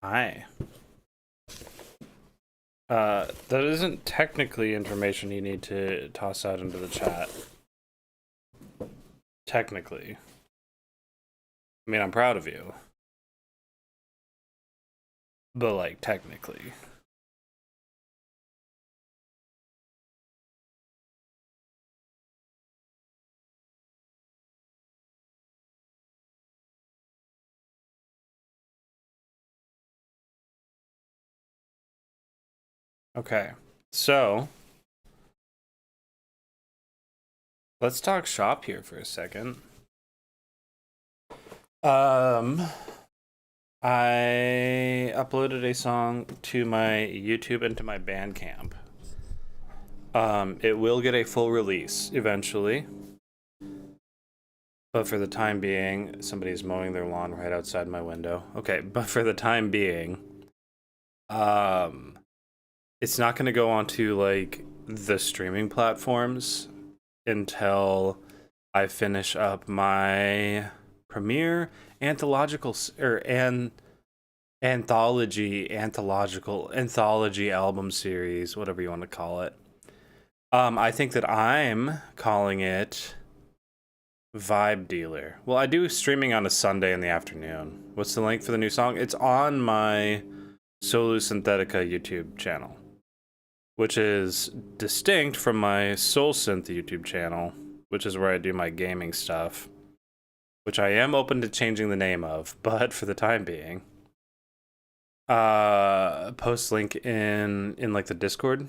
Hi. That isn't technically information you need to toss out into the chat. Technically. I mean, I'm proud of you. But, like, technically. Okay, so let's talk shop here for a second. I uploaded a song to my YouTube and to my Bandcamp. It will get a full release eventually. But for the time being, somebody's mowing their lawn right outside my window. Okay, but for the time being, it's not going to go onto like the streaming platforms until I finish up my premiere anthological anthology album series, whatever you want to call it. I think that I'm calling it Vibe Dealer. Well, I do streaming on a Sunday in the afternoon. What's the link for the new song? It's on my Solu Synthetica YouTube channel, which is distinct from my Soul Synth YouTube channel, which is where I do my gaming stuff, which I am open to changing the name of, but for the time being, Post link in like the Discord.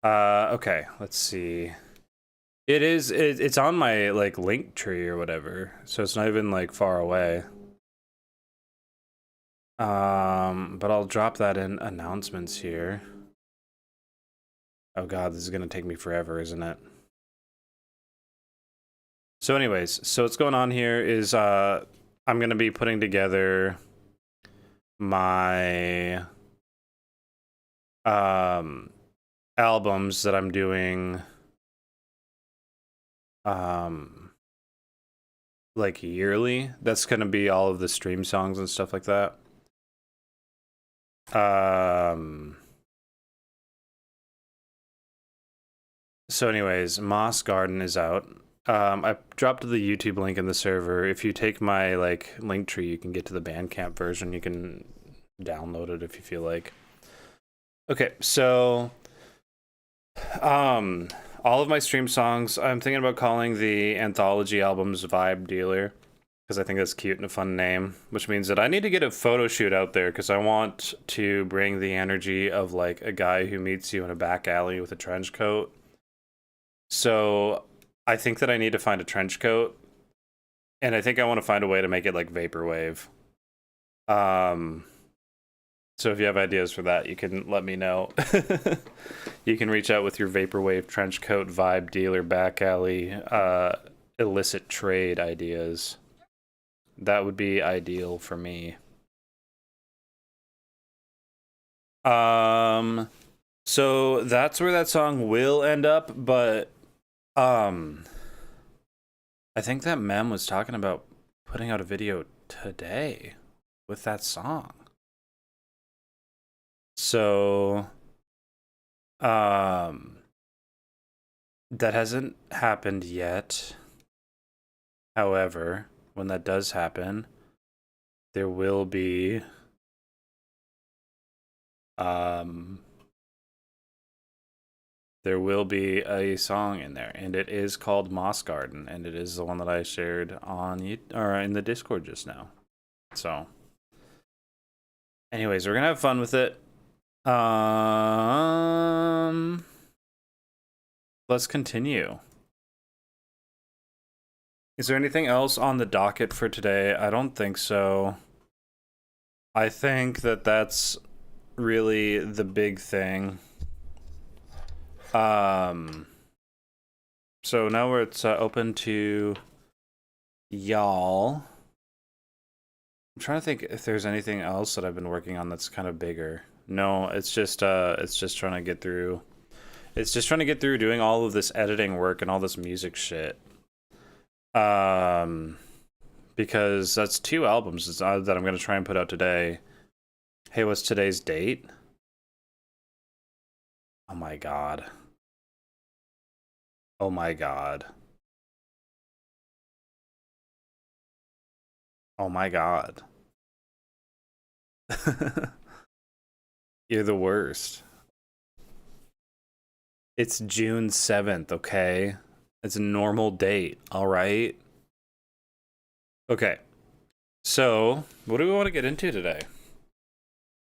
Okay, let's see. It's on my like link tree or whatever, so it's not even like far away. But I'll drop that in announcements here. Oh god, this is gonna take me forever, isn't it? So anyways, so what's going on here is I'm gonna be putting together my albums that I'm doing like yearly. That's gonna be all of the stream songs and stuff like that. So anyways, Moss Garden is out. I dropped the YouTube link in the server. If you take my like link tree, you can get to the Bandcamp version. You can download it if you feel like. Okay, so all of my stream songs, I'm thinking about calling the anthology albums Vibe Dealer because I think that's cute and a fun name, which means that I need to get a photo shoot out there because I want to bring the energy of like a guy who meets you in a back alley with a trench coat. So I think that I need to find a trench coat, and I think I want to find a way to make it like vaporwave. So if you have ideas for that, you can let me know. You can reach out with your vaporwave, trench coat, vibe dealer, back alley, illicit trade ideas. That would be ideal for me. So that's where that song will end up, but I think that Mem was talking about putting out a video today with that song. So that hasn't happened yet. However, when that does happen, there will be a song in there, and it is called Moss Garden, and it is the one that I shared on in the Discord just now. So anyways, we're gonna have fun with it. Let's continue. Is there anything else on the docket for today? I don't think so. I think that that's really the big thing. So now it's open to y'all. I'm trying to think if there's anything else that I've been working on that's kind of bigger. No, it's just trying to get through. It's just trying to get through doing all of this editing work and all this music shit. Because that's 2 albums that I'm gonna try and put out today. Hey, what's today's date? Oh my god. Oh my god. Oh my god. You're the worst. It's June 7th, okay? It's a normal date, alright? Okay. So, what do we want to get into today?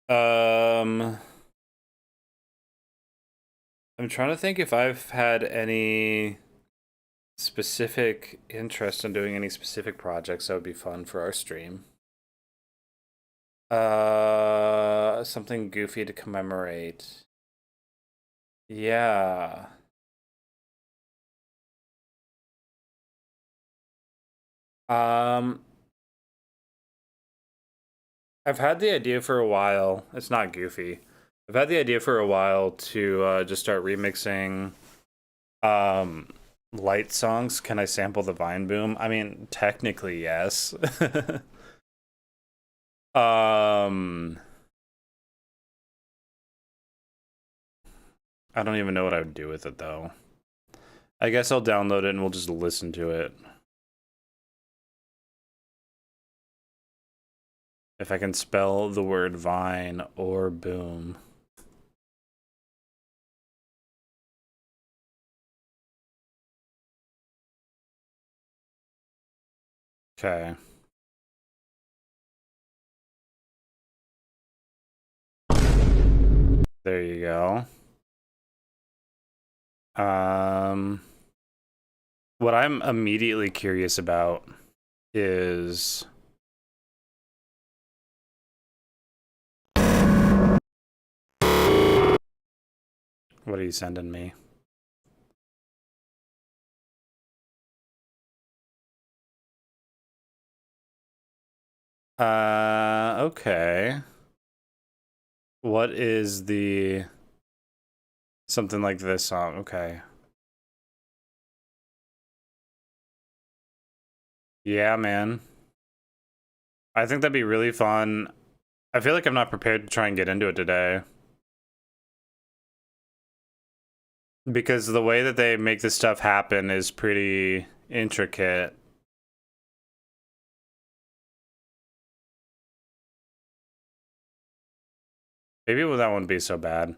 I'm trying to think if I've had any specific interest in doing any specific projects that would be fun for our stream. Something goofy to commemorate. Yeah. I've had the idea for a while. It's not goofy. I've had the idea for a while to just start remixing light songs. Can I sample the Vine Boom? I mean, technically yes. I don't even know what I would do with it though. I guess I'll download it and we'll just listen to it. If I can spell the word Vine or Boom. Okay. There you go. What I'm immediately curious about is what are you sending me? Okay. What is the something like this song? Okay. Yeah, man. I think that'd be really fun. I feel like I'm not prepared to try and get into it today. Because the way that they make this stuff happen is pretty intricate. Maybe that wouldn't be so bad.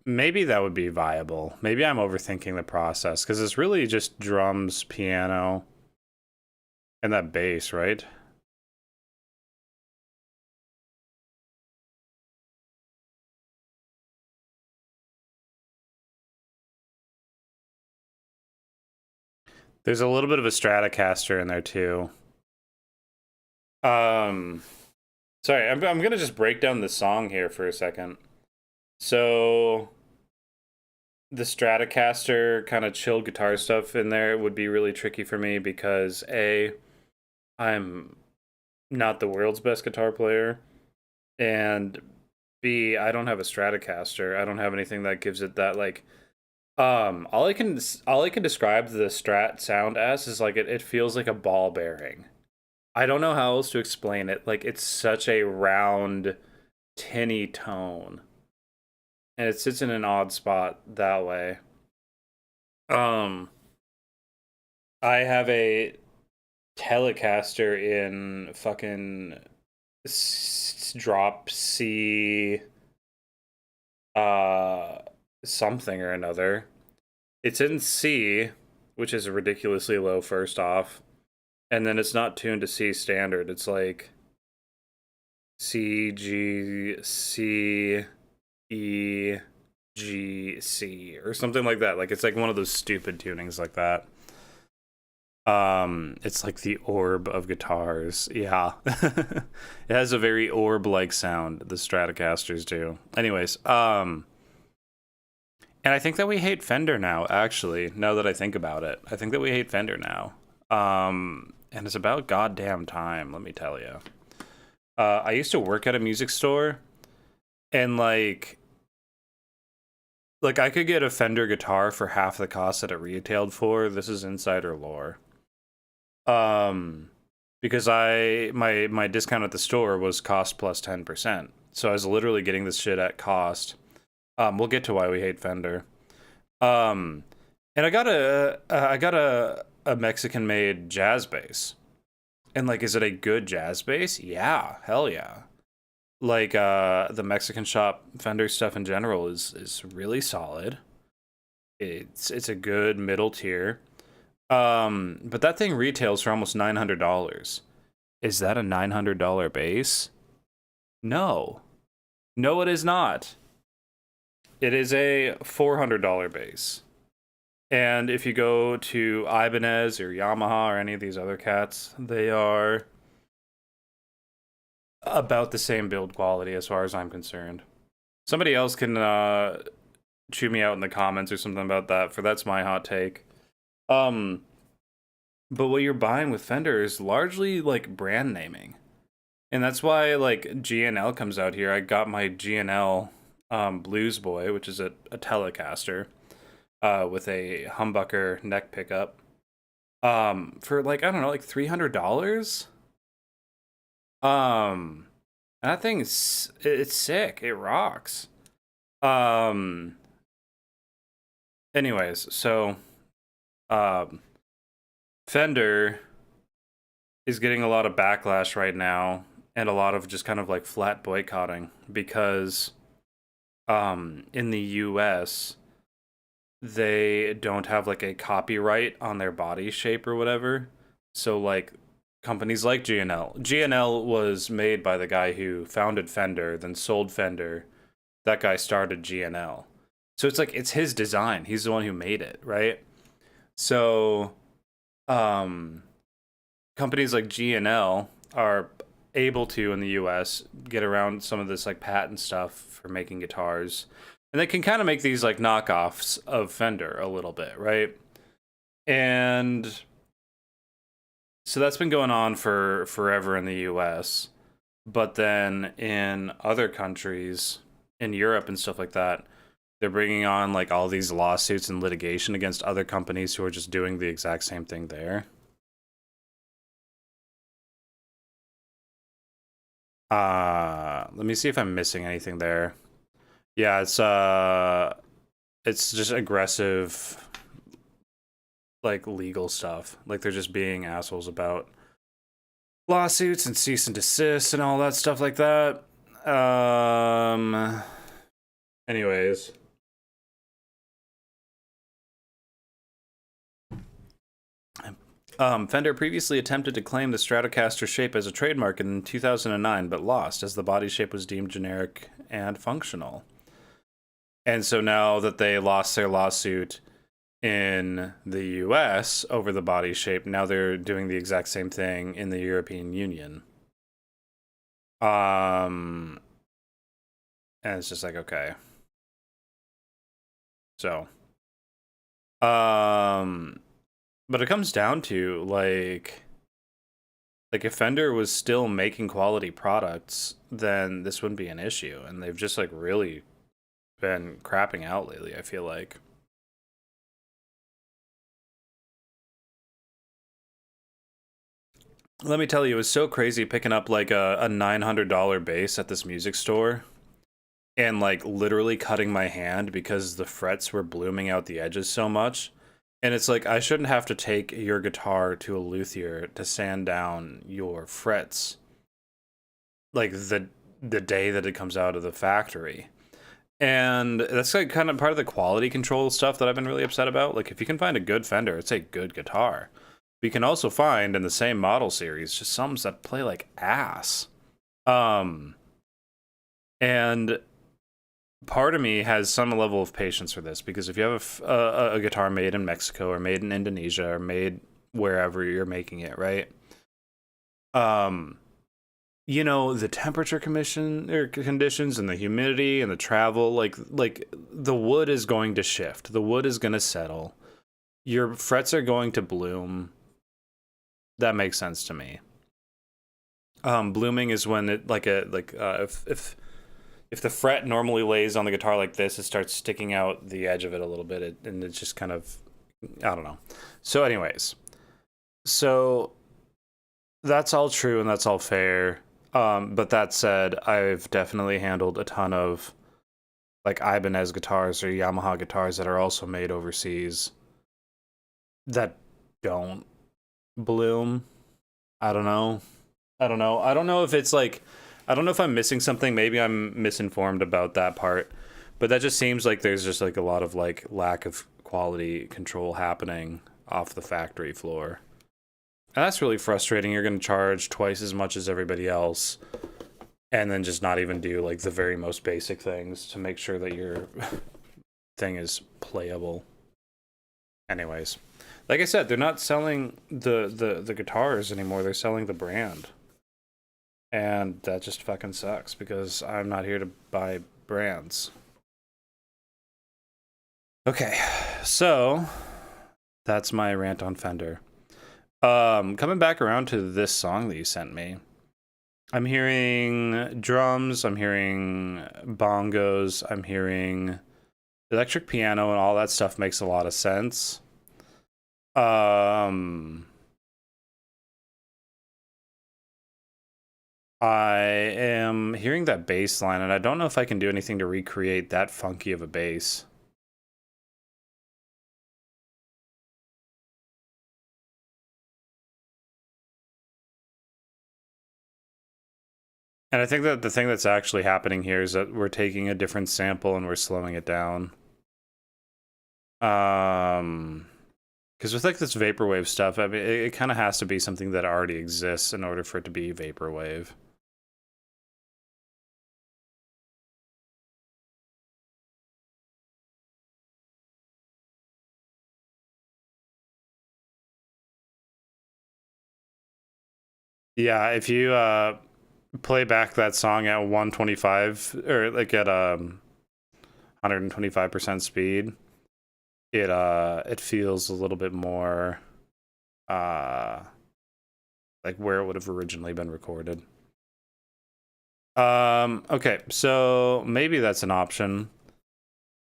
Maybe that would be viable. Maybe I'm overthinking the process because it's really just drums, piano, and that bass, right? There's a little bit of a Stratocaster in there too. Sorry, I'm gonna just break down the song here for a second. So the Stratocaster kind of chill guitar stuff in there would be really tricky for me because A, I'm not the world's best guitar player, and B, I don't have a Stratocaster. I don't have anything that gives it that like all I can describe the Strat sound as is like it feels like a ball bearing. I don't know how else to explain it. Like it's such a round, tinny tone. And it sits in an odd spot that way. Um I have a Telecaster in fucking drop C uh something or another. It's in C, which is ridiculously low first off. And then it's not tuned to C standard. It's like C, G, C, E, G, C, or something like that. Like it's like one of those stupid tunings like that. It's like the orb of guitars. Yeah. It has a very orb-like sound, the Stratocasters do. Anyways, and I think that we hate Fender now, actually, now that I think about it. I think that we hate Fender now. And it's about goddamn time, let me tell you. I used to work at a music store, and like I could get a Fender guitar for half the cost that it retailed for. This is insider lore. Because my discount at the store was cost plus 10%. So I was literally getting this shit at cost. We'll get to why we hate Fender. And I got a Mexican made jazz bass. And like, is it a good jazz bass? Yeah, hell yeah. Like the Mexican shop Fender stuff in general is really solid. It's a good middle tier. But that thing retails for almost $900. Is that a $900 bass? No. No, it is not. It is a $400 bass. And if you go to Ibanez or Yamaha or any of these other cats, they are about the same build quality as far as I'm concerned. Somebody else can chew me out in the comments or something about that, for that's my hot take. But what you're buying with Fender is largely like brand naming. And that's why like G&L comes out here. I got my G&L Blues Boy, which is a Telecaster, with a humbucker neck pickup. For like, I don't know, like $300. That thing is, it's sick. It rocks. Anyways, so Fender is getting a lot of backlash right now and a lot of just kind of like flat boycotting because in the US they don't have like a copyright on their body shape or whatever. So like companies like G&L was made by the guy who founded Fender, then sold Fender that guy started GNL. So it's like it's his design. He's the one who made it, right? So um companies like GNL are able to in the US get around some of this like patent stuff for making guitars. And they can kind of make these like knockoffs of Fender a little bit, right? And so that's been going on for forever in the US. But then in other countries, in Europe and stuff like that, they're bringing on like all these lawsuits and litigation against other companies who are just doing the exact same thing there. Let me see if I'm missing anything there. Yeah, it's just aggressive like legal stuff. Like they're just being assholes about lawsuits and cease and desist and all that stuff like that. Anyways. Fender previously attempted to claim the Stratocaster shape as a trademark in 2009, but lost as the body shape was deemed generic and functional. And so now that they lost their lawsuit in the US over the body shape, now they're doing the exact same thing in the European Union. And it's just like, okay. So, but it comes down to like if Fender was still making quality products, then this wouldn't be an issue. And they've just like really been crapping out lately, I feel like. Let me tell you, it was so crazy picking up like a $900 bass at this music store and like literally cutting my hand because the frets were blooming out the edges so much. And it's like, I shouldn't have to take your guitar to a luthier to sand down your frets like the day that it comes out of the factory. And that's like kind of part of the quality control stuff that I've been really upset about. Like if you can find a good Fender, it's a good guitar. But you can also find in the same model series just some that play like ass. And part of me has some level of patience for this because if you have a guitar made in Mexico or made in Indonesia or made wherever you're making it, right? You know, the temperature commission or conditions and the humidity and the travel, like the wood is going to shift. The wood is going to settle. Your frets are going to bloom. That makes sense to me. Blooming is when it if the fret normally lays on the guitar like this, it starts sticking out the edge of it a little bit, and it's just kind of, I don't know. So anyways, so that's all true and that's all fair. But that said, I've definitely handled a ton of like Ibanez guitars or Yamaha guitars that are also made overseas that don't bloom. I don't know. I don't know. I don't know if it's like, I don't know if I'm missing something. Maybe I'm misinformed about that part. But that just seems like there's just like a lot of like lack of quality control happening off the factory floor. And that's really frustrating. You're going to charge twice as much as everybody else and then just not even do like the very most basic things to make sure that your thing is playable. Anyways, like I said, they're not selling the guitars anymore. They're selling the brand. And that just fucking sucks because I'm not here to buy brands. Okay, so that's my rant on Fender. Coming back around to this song that you sent me, I'm hearing drums, I'm hearing bongos, I'm hearing electric piano, and all that stuff makes a lot of sense. I am hearing that bass line, and I don't know if I can do anything to recreate that funky of a bass. And I think that the thing that's actually happening here is that we're taking a different sample and we're slowing it down. Because with like this vaporwave stuff, I mean, it kind of has to be something that already exists in order for it to be vaporwave. Yeah, if you play back that song at 125 or like at 125% speed, it feels a little bit more uh like where it would have originally been recorded. Okay, so maybe that's an option.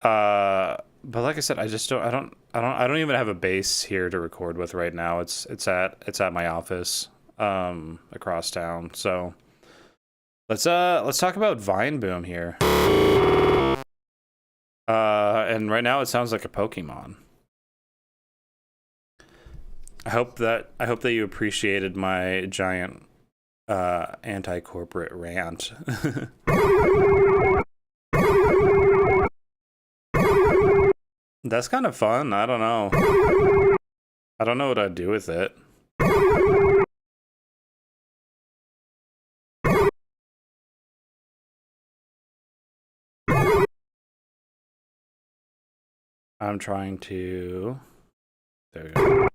But like I said, I don't even have a base here to record with right now. It's at my office across town. So let's talk about Vine Boom here. And right now it sounds like a Pokemon. I hope that you appreciated my giant anti-corporate rant. That's kind of fun. I don't know. I don't know what I'd do with it. I'm trying to... There we go.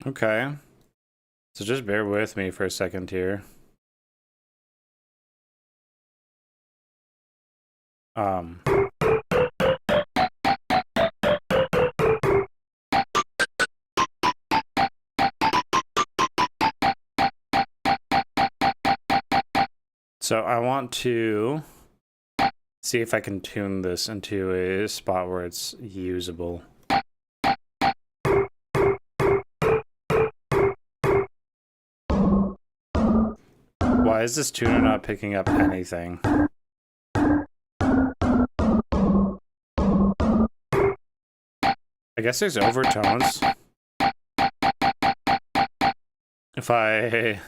Okay. So just bear with me for a second here. So I want to see if I can tune this into a spot where it's usable. Why is this tuner not picking up anything? I guess there's overtones. If I...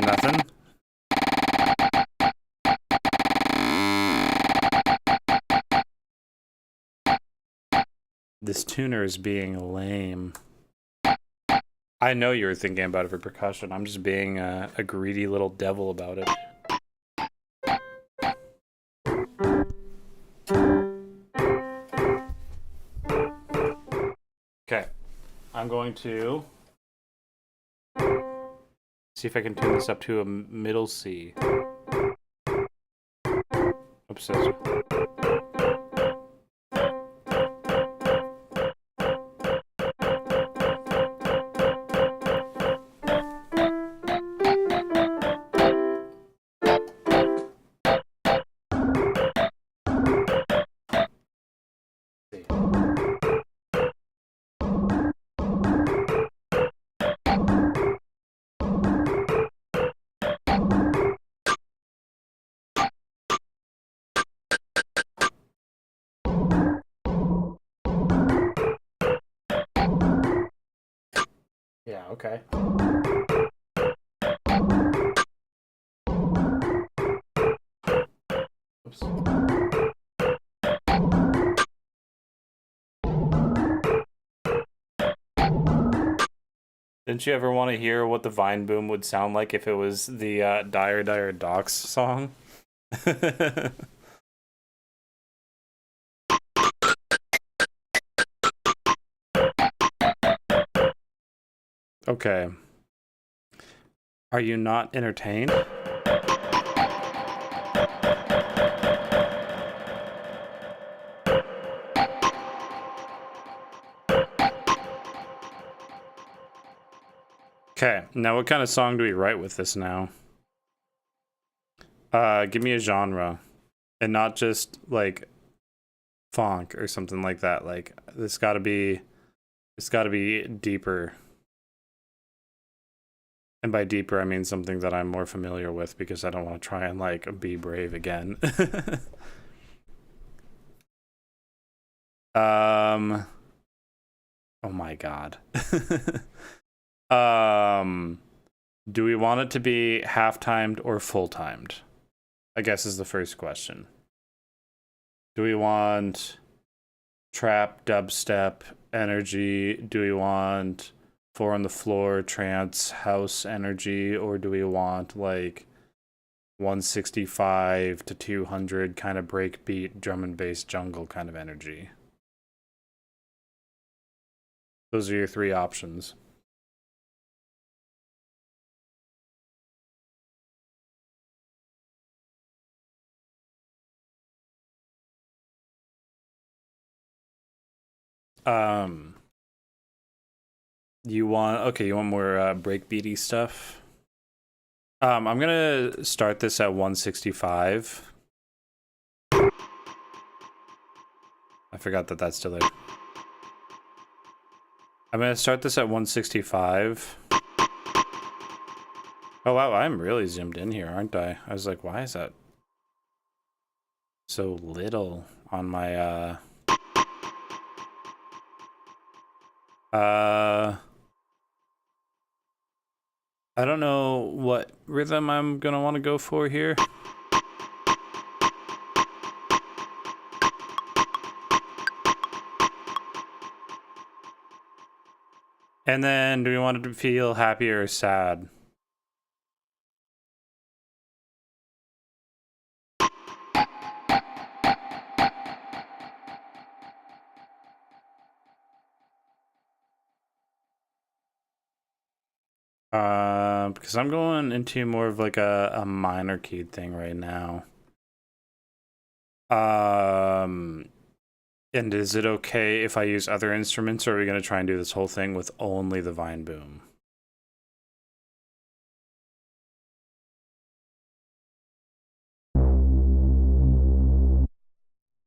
Nothing? This tuner is being lame. I know you were thinking about it for percussion. I'm just being a greedy little devil about it. Okay. I'm going to see if I can tune this up to a middle C. Oops. Yeah, okay. Oops. Didn't you ever want to hear what the Vine Boom would sound like if it was the Dire Dire Docks song? Okay. Are you not entertained? Okay, now what kind of song do we write with this now? Give me a genre. And not just, like, funk or something like that. Like, it's gotta be deeper. And by deeper, I mean something that I'm more familiar with because I don't want to try and, like, be brave again. Oh my god. Do we want it to be half-timed or full-timed? I guess is the first question. Do we want trap, dubstep, energy? Do we want 4 on the floor, trance, house energy, or do we want like 165 to 200 kind of breakbeat, drum and bass, jungle kind of energy? Those are your 3 options. You want more breakbeaty stuff? I'm gonna start this at 165. I forgot that that's still there. I'm gonna start this at 165. Oh wow, I'm really zoomed in here, aren't I? I was like, why is that so little on my I don't know what rhythm I'm gonna want to go for here. And then, do we want it to feel happy or sad? Because I'm going into more of like a minor keyed thing right now. And is it okay if I use other instruments, or are we gonna try and do this whole thing with only the Vine Boom?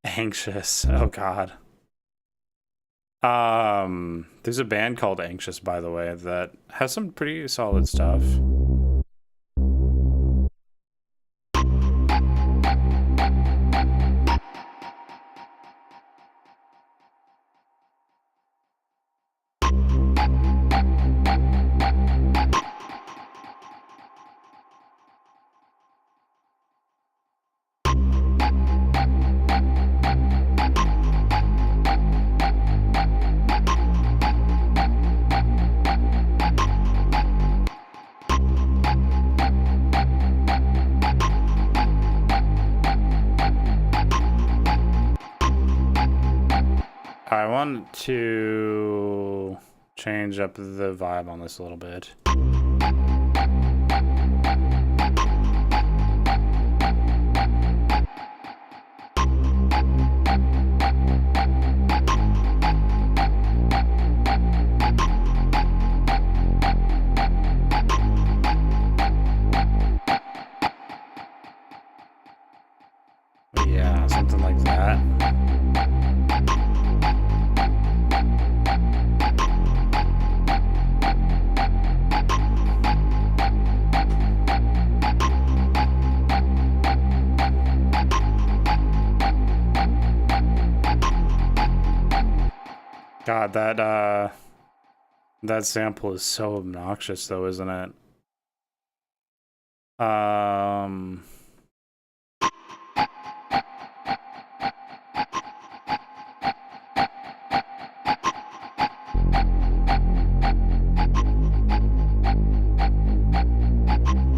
Anxious. Oh god. There's a band called Anxious, by the way, that has some pretty solid stuff. I want to change up the vibe on this a little bit. Yeah, something like that. God, that sample is so obnoxious though, isn't it?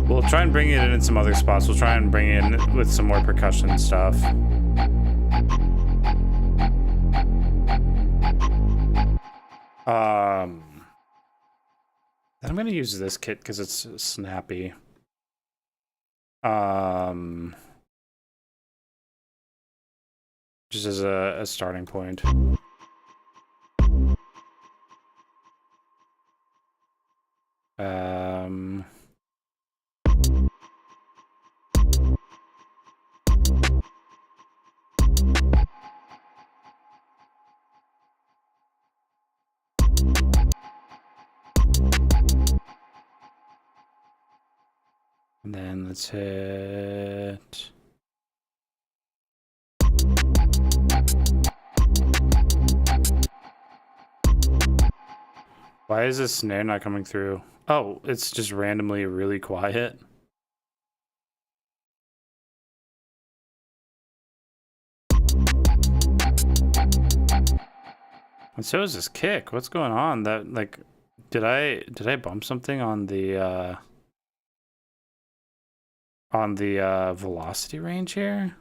We'll try and bring it in some other spots. We'll try and bring it in with some more percussion stuff. I'm gonna use this kit because it's snappy. Just as a starting point. And then let's hit. Why is this snare not coming through? Oh, it's just randomly really quiet. And so is this kick. What's going on? That, like, did I bump something on the velocity range here?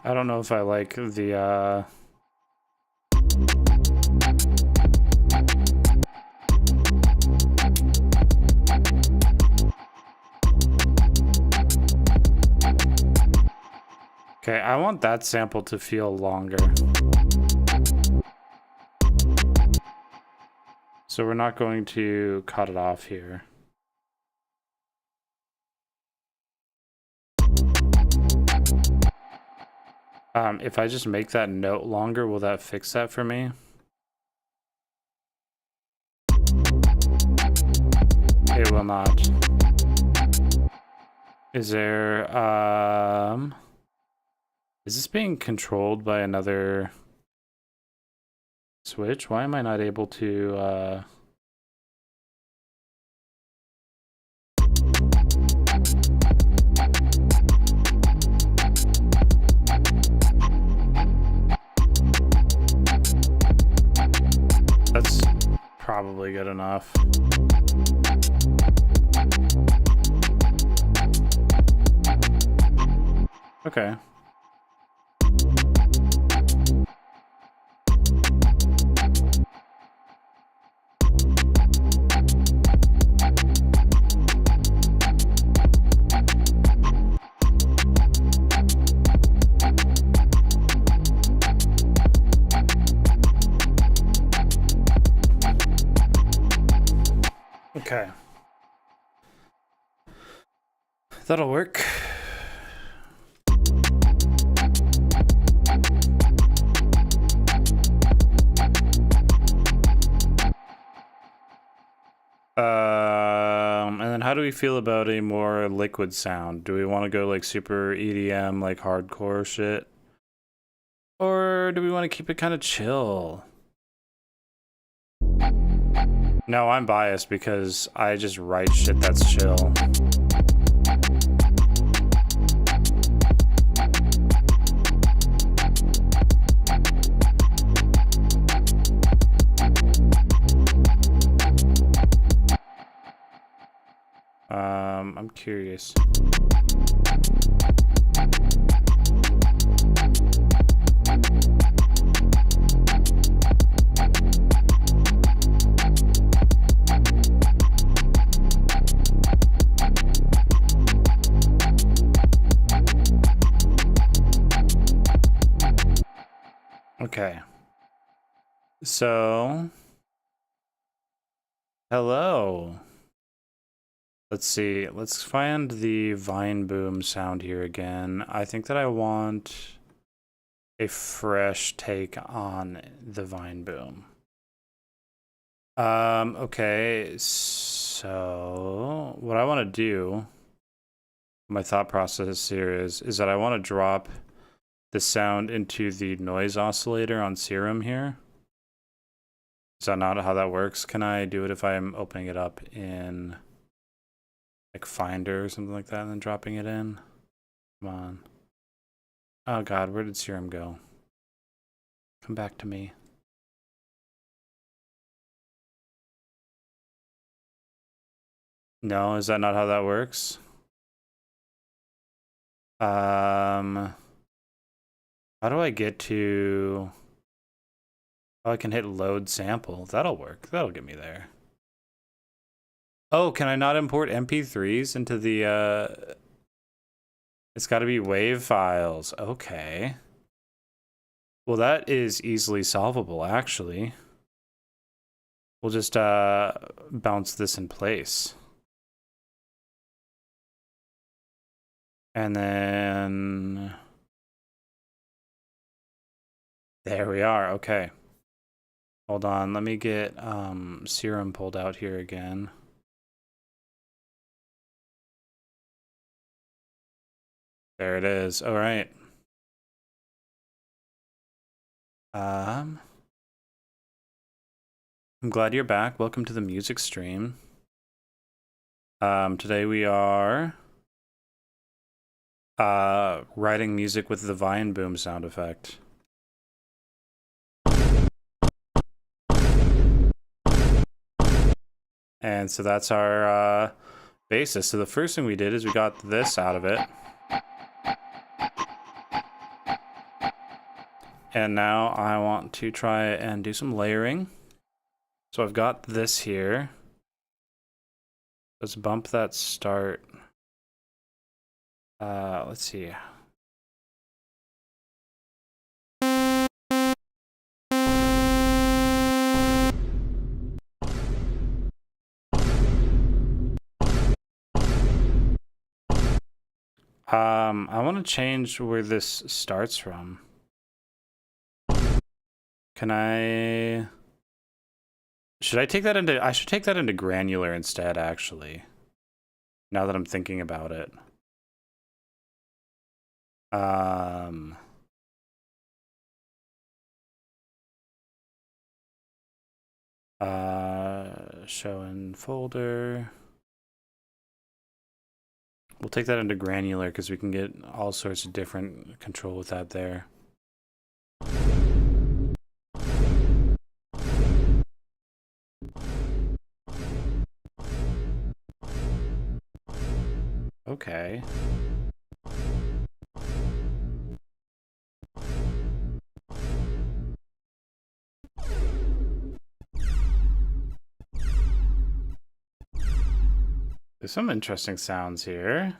I don't know if I like the Okay, I want that sample to feel longer. So we're not going to cut it off here. If I just make that note longer, will that fix that for me? It will not. Is there, is this being controlled by another switch? Why am I not able to, That's probably good enough. Okay. Okay. That'll work. And then how do we feel about a more liquid sound? Do we want to go like super EDM, like hardcore shit? Or do we want to keep it kind of chill? No, I'm biased because I just write shit that's chill. I'm curious. Okay. So, hello. Let's see. Let's find the Vine Boom sound here again. I think that I want a fresh take on the Vine Boom. Okay. So, what I want to do, my thought process here is that I want to drop the sound into the noise oscillator on Serum here. Is that not how that works? Can I do it if I'm opening it up in like Finder or something like that and then dropping it in? Come on. Oh god, where did Serum go? Come back to me. No, is that not how that works? How do I get to... Oh, I can hit load sample. That'll work. That'll get me there. Oh, can I not import MP3s into the, It's got to be WAV files. Okay. Well, that is easily solvable, actually. We'll just, bounce this in place. And then... There we are, okay. Hold on, let me get, Serum pulled out here again. There it is, all right. I'm glad you're back. Welcome to the music stream. Today we are writing music with the Vine Boom sound effect. And so that's our basis. So the first thing we did is we got this out of it. And now I want to try and do some layering. So I've got this here. Let's bump that start. Let's see. I want to change where this starts from. Can I... Should I take that into... I should take that into granular instead, actually. Now that I'm thinking about it. Show in folder. We'll take that into granular because we can get all sorts of different control with that there. Okay. There's some interesting sounds here.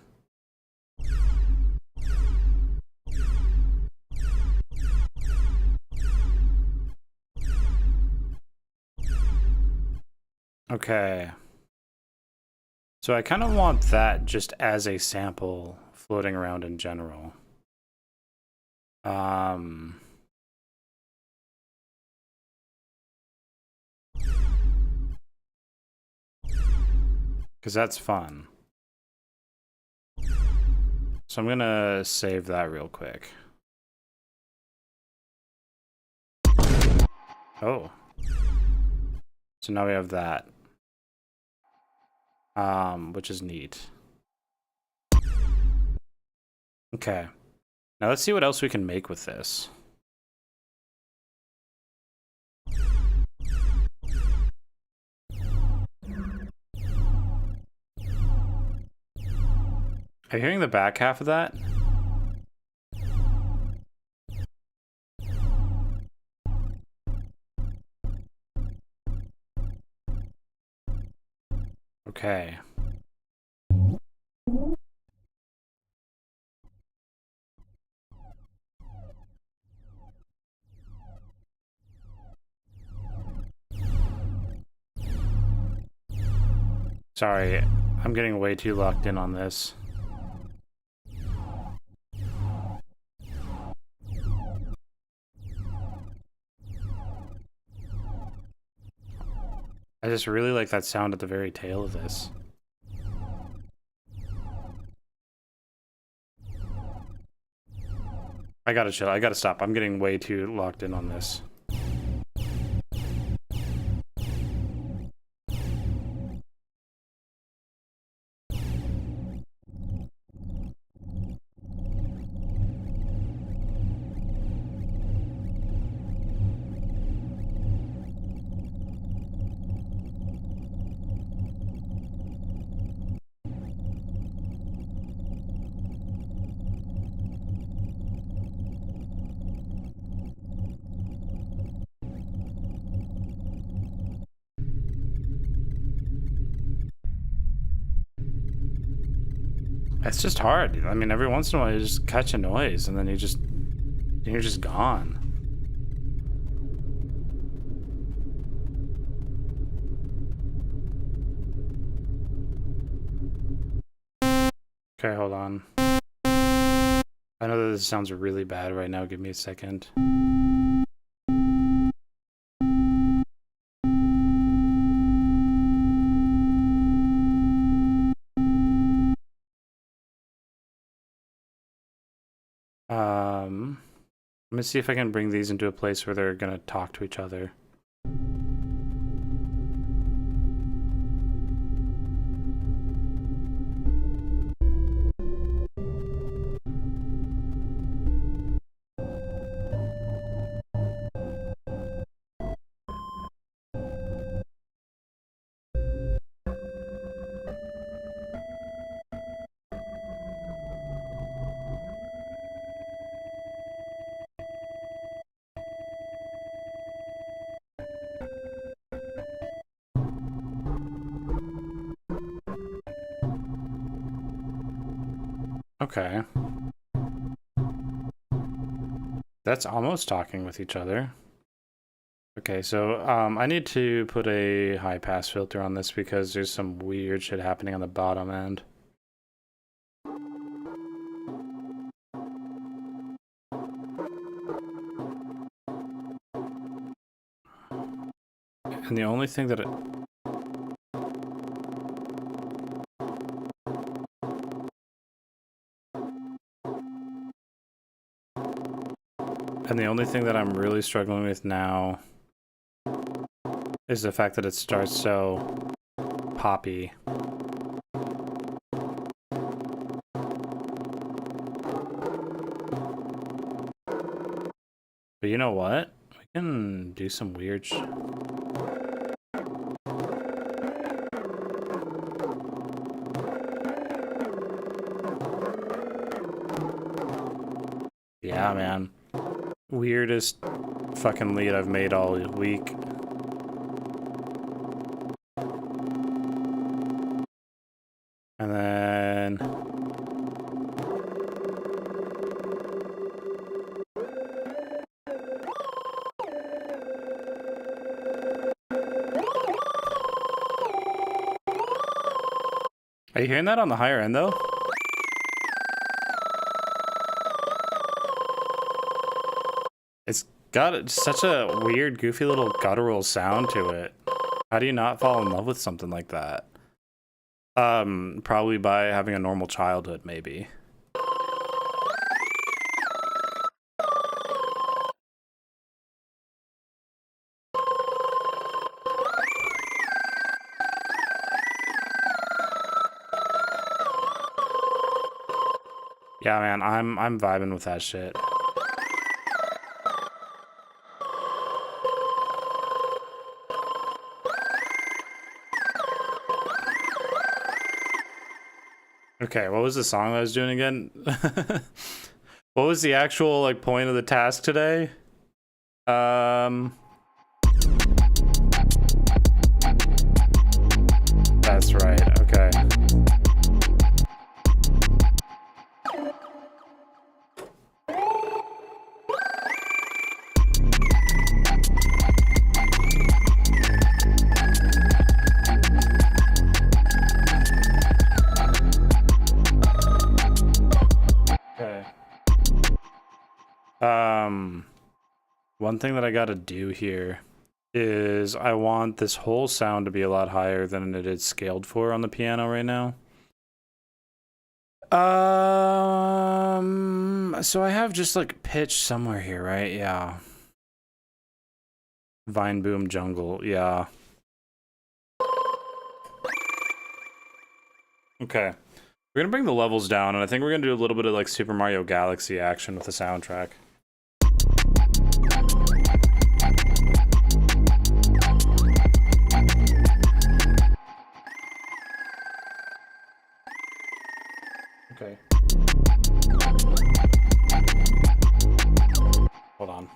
Okay. So I kind of want that just as a sample floating around in general. Because that's fun. So I'm gonna save that real quick. Oh. So now we have that. Which is neat. Okay. Now let's see what else we can make with this. Are you hearing the back half of that? Okay. Sorry, I'm getting way too locked in on this. I just really like that sound at the very tail of this. I gotta chill. I gotta stop. I'm getting way too locked in on this. It's just hard. I mean, every once in a while you just catch a noise and then you're just gone. Okay, hold on. I know that this sounds really bad right now. Give me a second. Let me see if I can bring these into a place where they're gonna talk to each other. Okay. That's almost talking with each other. Okay, so I need to put a high pass filter on this because there's some weird shit happening on the bottom end. And the only thing that I'm really struggling with now is the fact that it starts so poppy. But you know what? We can do some weird Yeah, man. Weirdest fucking lead I've made all week. And then... Are you hearing that on the higher end, though? It's got such a weird, goofy little guttural sound to it. How do you not fall in love with something like that? Probably by having a normal childhood, maybe. Yeah, man, I'm vibing with that shit. Okay, what was the song I was doing again? What was the actual like point of the task today? That's right. Okay. One thing that I gotta do here is I want this whole sound to be a lot higher than it is scaled for on the piano right now. So I have just like pitch somewhere here, right? Yeah. Vine Boom Jungle, yeah. Okay. We're gonna bring the levels down, and I think we're gonna do a little bit of like Super Mario Galaxy action with the soundtrack. Okay. Hold on.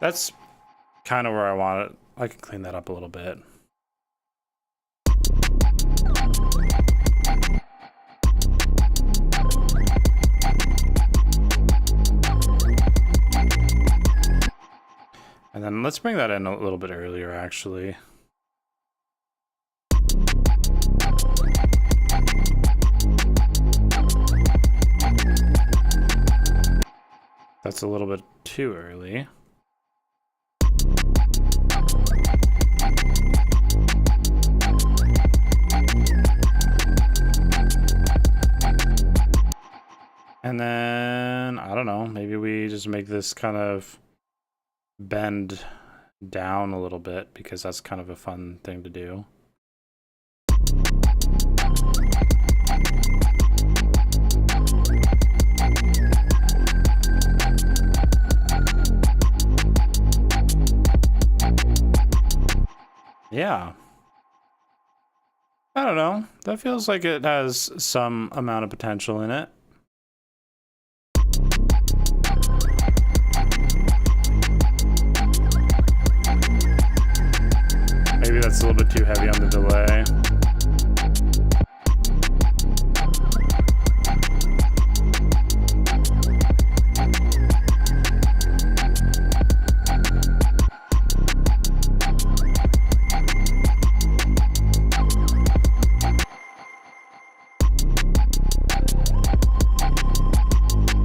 That's kind of where I want it. I can clean that up a little bit. And then let's bring that in a little bit earlier, actually. That's a little bit too early. And then, I don't know, maybe we just make this kind of bend down a little bit because that's kind of a fun thing to do. Yeah. I don't know. That feels like it has some amount of potential in it. Maybe that's a little bit too heavy on the delay.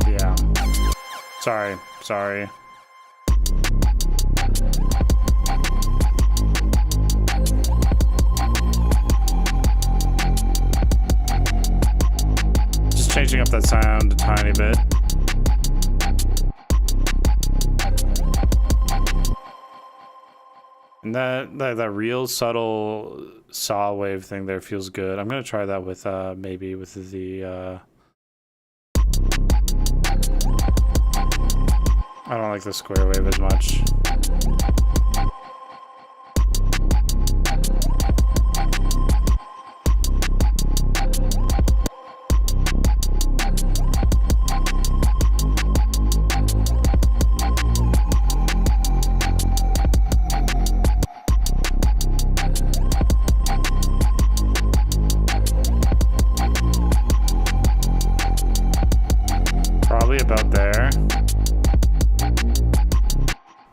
Yeah. Sorry. Changing up that sound a tiny bit. And that real subtle saw wave thing there feels good. I'm gonna try that with maybe with the I don't like the square wave as much. Probably about there.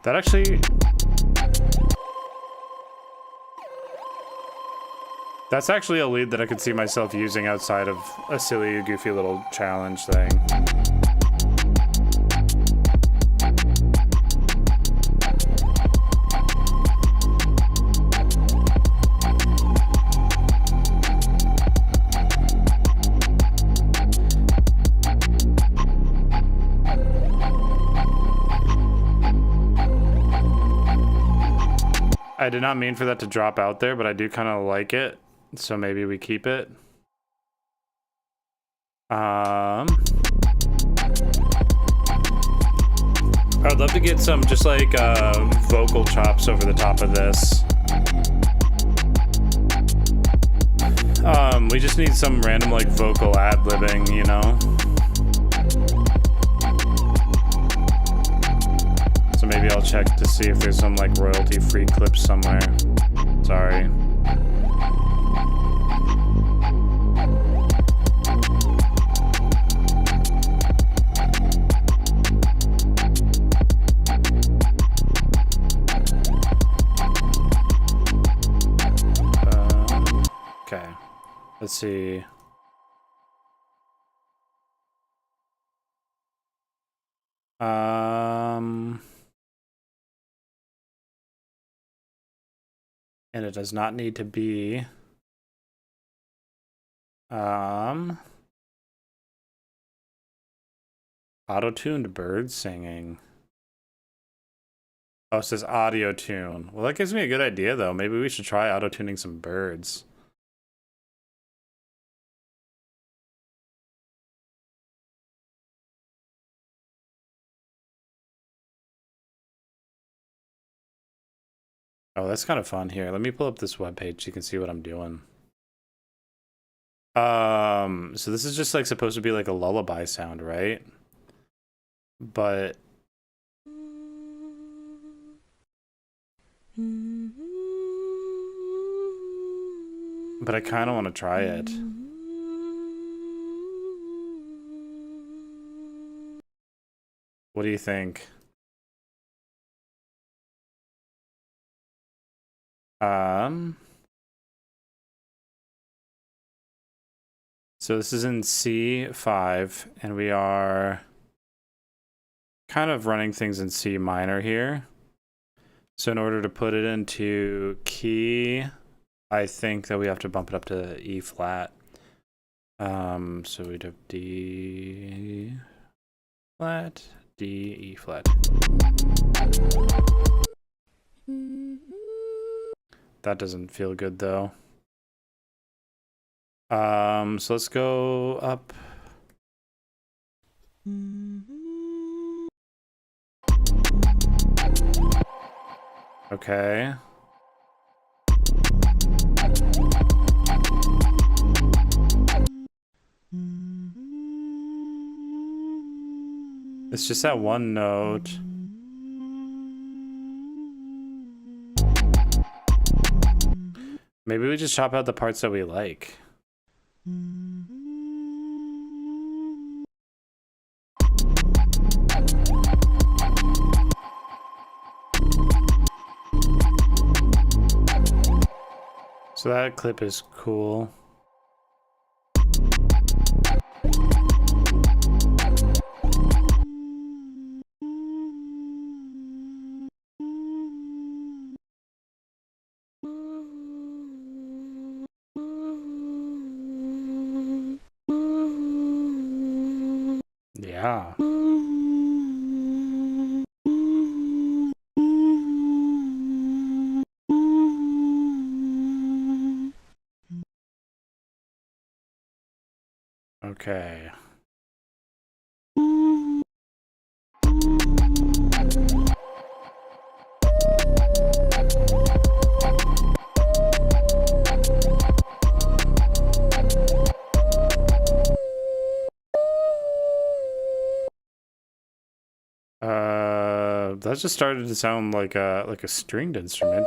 That actually... That's actually a lead that I could see myself using outside of a silly, goofy little challenge thing. I did not mean for that to drop out there, but I do kind of like it. So maybe we keep it. I'd love to get some just like vocal chops over the top of this. We just need some random like vocal ad-libbing, you know? So maybe I'll check to see if there's some like royalty-free clips somewhere. Sorry. Okay. Let's see. And it does not need to be auto-tuned bird singing. Oh, it says audio tune. Well, that gives me a good idea though. Maybe we should try auto-tuning some birds. Oh, that's kind of fun. Here, let me pull up this webpage so you can see what I'm doing. So this is just like supposed to be like a lullaby sound, right? But But I kind of want to try it. What do you think? So this is in C5, and we are kind of running things in C minor here. So in order to put it into key, I think that we have to bump it up to E flat. So we'd have D flat, D, E flat. That doesn't feel good though. So let's go up. Okay. It's just that one note. Maybe we just chop out the parts that we like. So that clip is cool. Yeah. Okay. That just started to sound like a stringed instrument.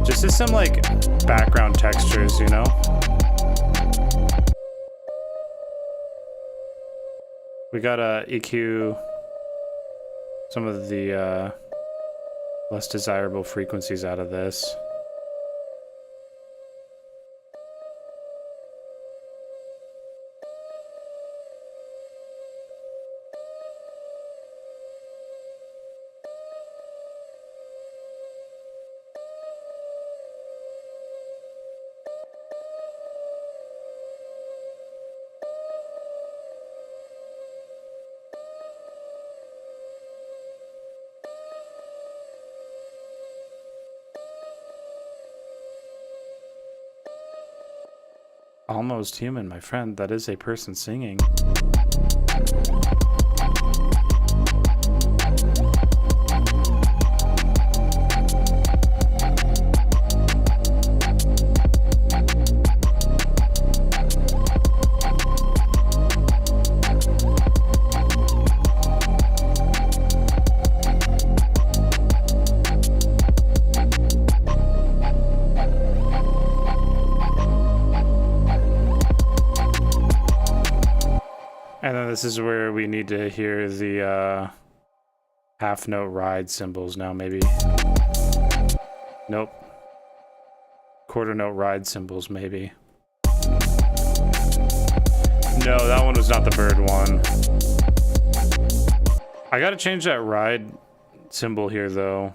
Just as some like background textures, you know? We gotta EQ some of the less desirable frequencies out of this. Almost human, my friend. That is a person singing. And then this is where we need to hear the half note ride cymbals now, maybe. Nope. Quarter note ride cymbals, maybe. No, that one was not the bird one. I gotta change that ride cymbal here though.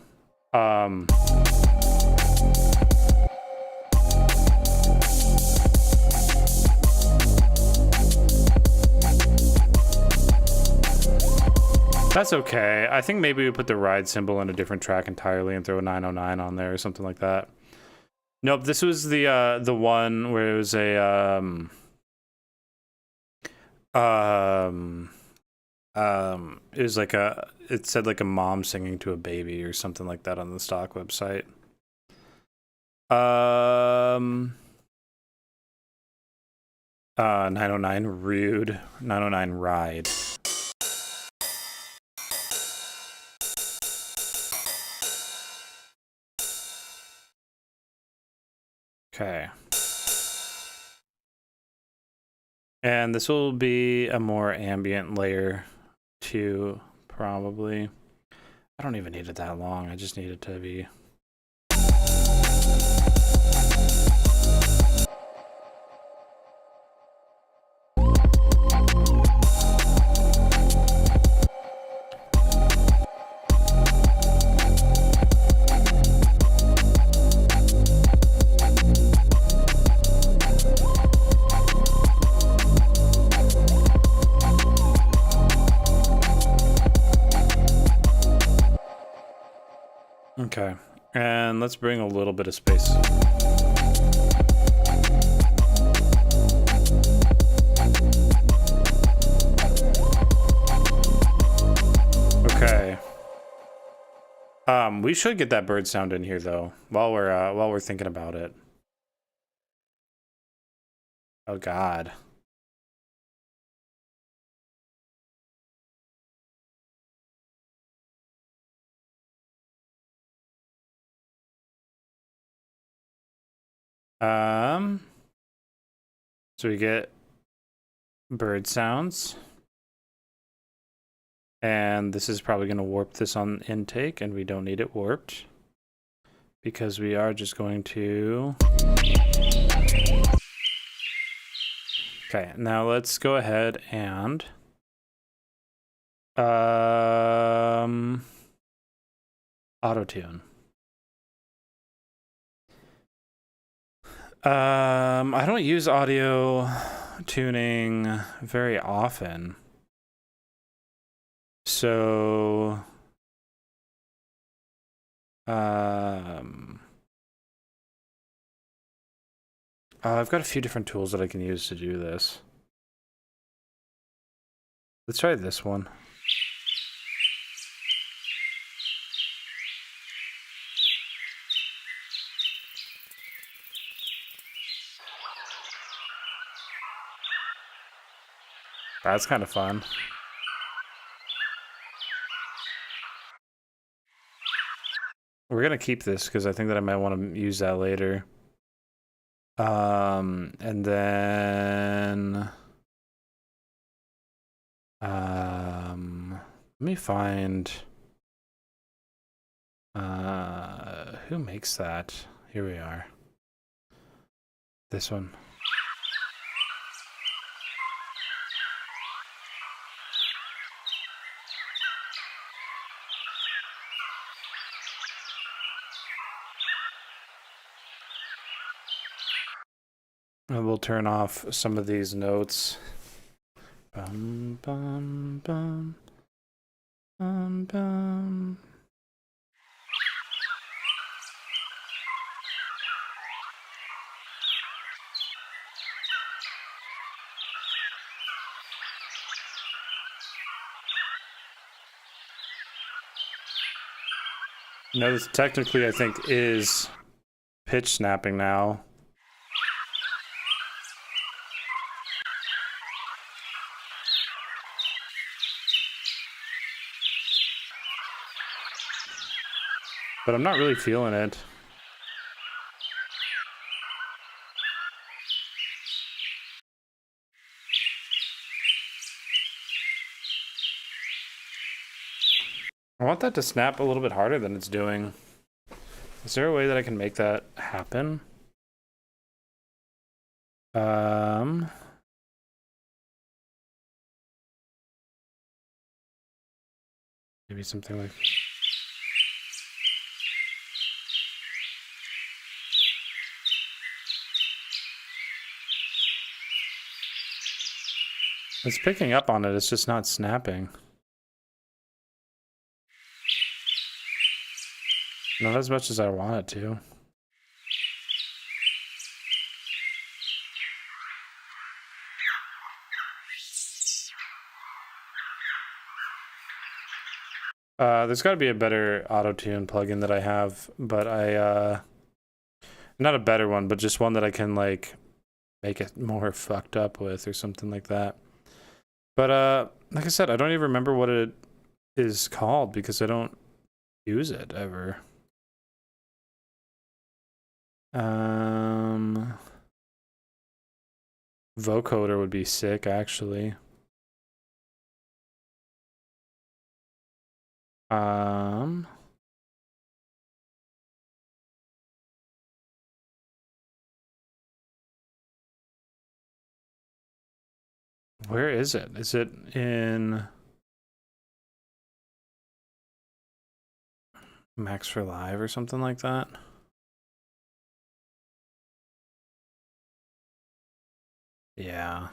That's okay. I think maybe we put the ride cymbal in a different track entirely and throw a 909 on there or something like that. Nope, this was the one where it was a It was like it said like a mom singing to a baby or something like that on the stock website. 909 rude. 909 ride. Okay. And this will be a more ambient layer 2, probably. I don't even need it that long. I just need it to be... Okay, and let's bring a little bit of space. Okay. We should get that bird sound in here though, while we're thinking about it. Oh God. So we get bird sounds. And this is probably going to warp this on intake, and we don't need it warped because we are just going to... Okay, now let's go ahead and auto-tune. I don't use audio tuning very often. So I've got a few different tools that I can use to do this. Let's try this one. That's kind of fun. We're gonna keep this because I think that I might want to use that later. And then let me find who makes that? Here we are. This one. And we'll turn off some of these notes. Bum, bum, bum. Bum, bum. No, this technically I think is pitch snapping now. But I'm not really feeling it. I want that to snap a little bit harder than it's doing. Is there a way that I can make that happen? Maybe something like... It's picking up on it, it's just not snapping. Not as much as I want it to. There's got to be a better auto-tune plugin that I have, but not a better one, but just one that I can like make it more fucked up with or something like that. But like I said, I don't even remember what it is called because I don't use it ever. Vocoder would be sick, actually. Where is it? Is it in Max for Live or something like that? Yeah.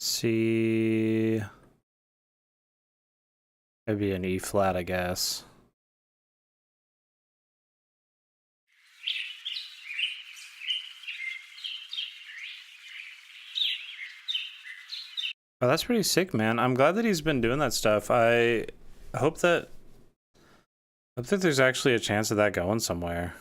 C. Maybe an E flat, I guess. Oh, that's pretty sick, man. I'm glad that he's been doing that stuff. I hope that there's actually a chance of that going somewhere.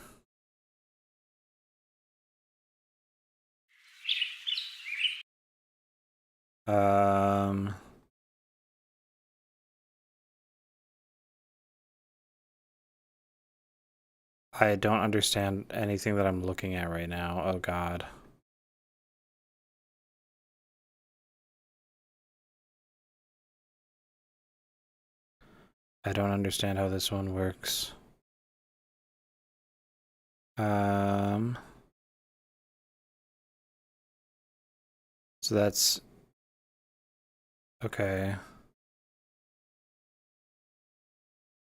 I don't understand anything that I'm looking at right now. Oh God. I don't understand how this one works. So that's okay.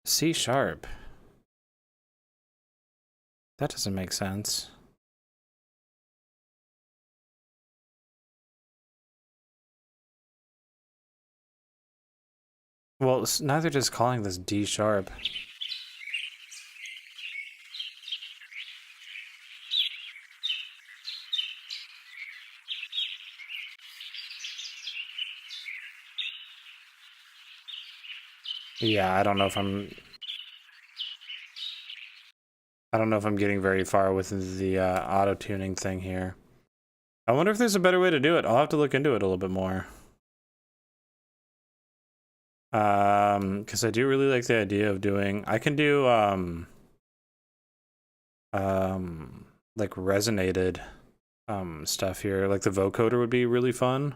C sharp. That doesn't make sense. Well, neither does calling this D sharp. Yeah, I don't know if I'm getting very far with the auto-tuning thing here. I wonder if there's a better way to do it. I'll have to look into it a little bit more. Because I do really like the idea of doing, I can do like resonated stuff here. Like the vocoder would be really fun.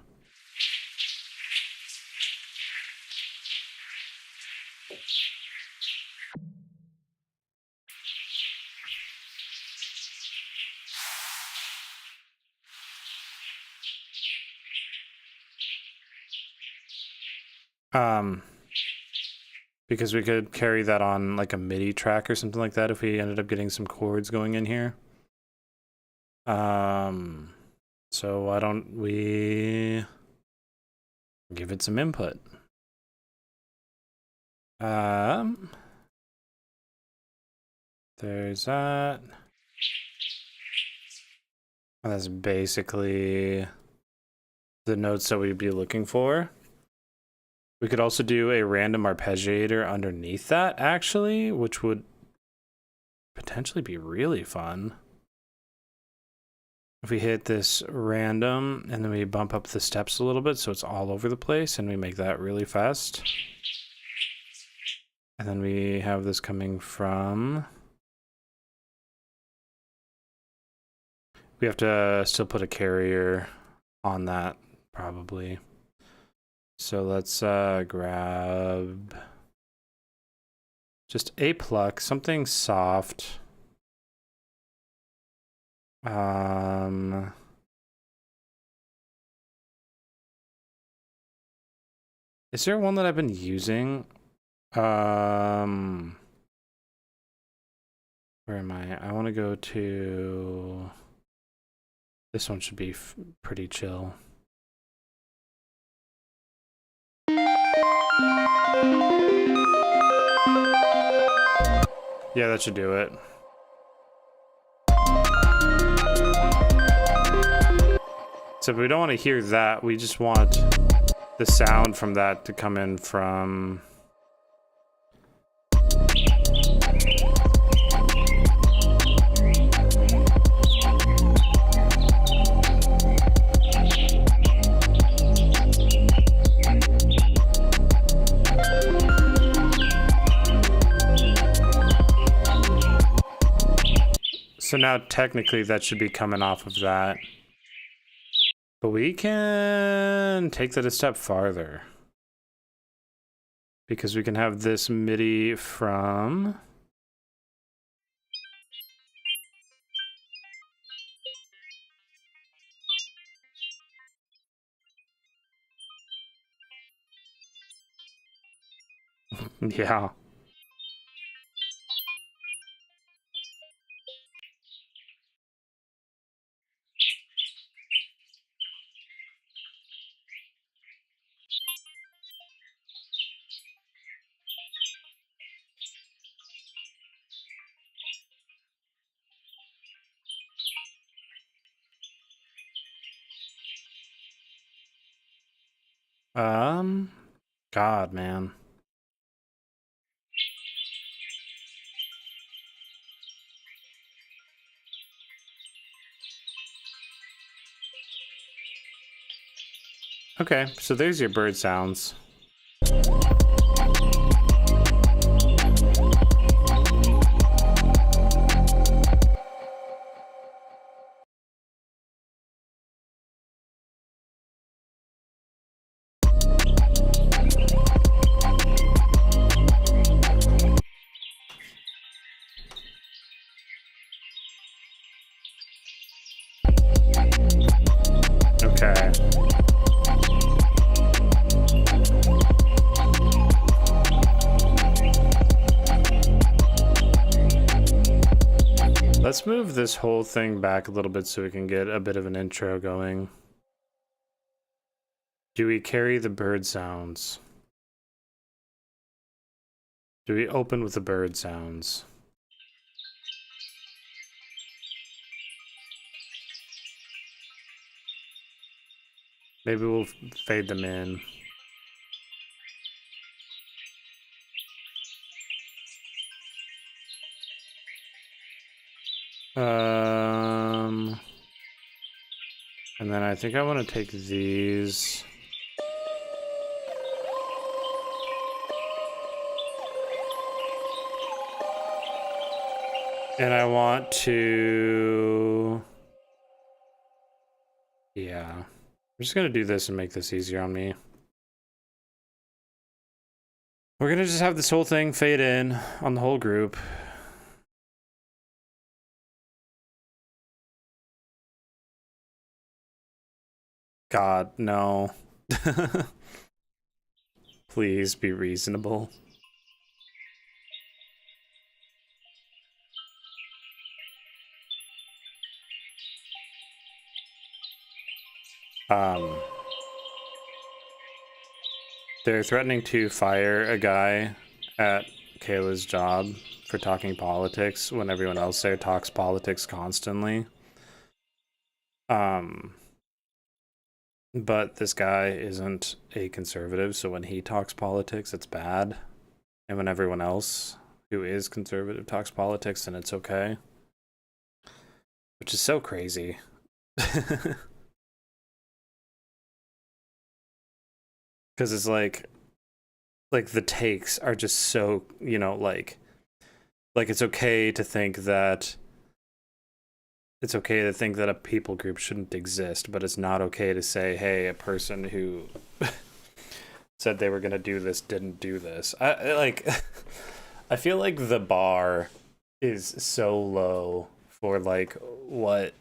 Because we could carry that on like a MIDI track or something like that if we ended up getting some chords going in here. So why don't we give it some input? There's that. And that's basically the notes that we'd be looking for. We could also do a random arpeggiator underneath that, actually, which would potentially be really fun. If we hit this random and then we bump up the steps a little bit so it's all over the place and we make that really fast. And then we have this coming from... We have to still put a carrier on that, probably. So let's grab just a pluck, something soft. Is there one that I've been using? Where am I? I want to go to... This one should be pretty chill. Yeah, that should do it. So we don't want to hear that. We just want the sound from that to come in from... So now technically that should be coming off of that. But we can take that a step farther. Because we can have this MIDI from... Yeah. God, man. Okay, so there's your bird sounds. Okay. Let's move this whole thing back a little bit so we can get a bit of an intro going. Do we carry the bird sounds? Do we open with the bird sounds? Maybe we'll fade them in. And then I think I want to take these. And I want to... Yeah. I'm just going to do this and make this easier on me. We're going to just have this whole thing fade in on the whole group. God, no. Please be reasonable. They're threatening to fire a guy at Kayla's job for talking politics when everyone else there talks politics constantly. But this guy isn't a conservative, so when he talks politics, it's bad. And when everyone else who is conservative talks politics, then it's okay. Which is so crazy. Because it's like the takes are just so, you know, like it's okay to think that a people group shouldn't exist, but it's not okay to say, hey, a person who said they were going to do this didn't do this. I feel like the bar is so low for like what...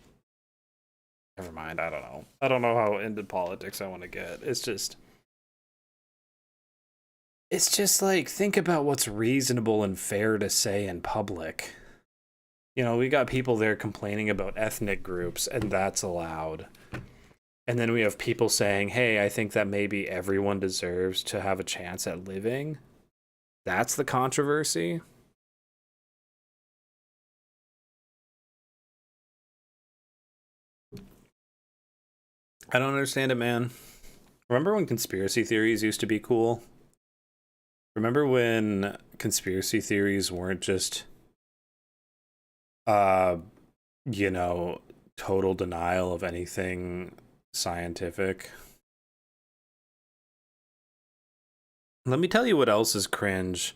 Never mind, I don't know. I don't know how into politics I want to get. It's just like, think about what's reasonable and fair to say in public. You know, we got people there complaining about ethnic groups, and that's allowed. And then we have people saying, hey, I think that maybe everyone deserves to have a chance at living. That's the controversy. I don't understand it, man. Remember when conspiracy theories used to be cool? Remember when conspiracy theories weren't just, you know, total denial of anything scientific? Let me tell you what else is cringe.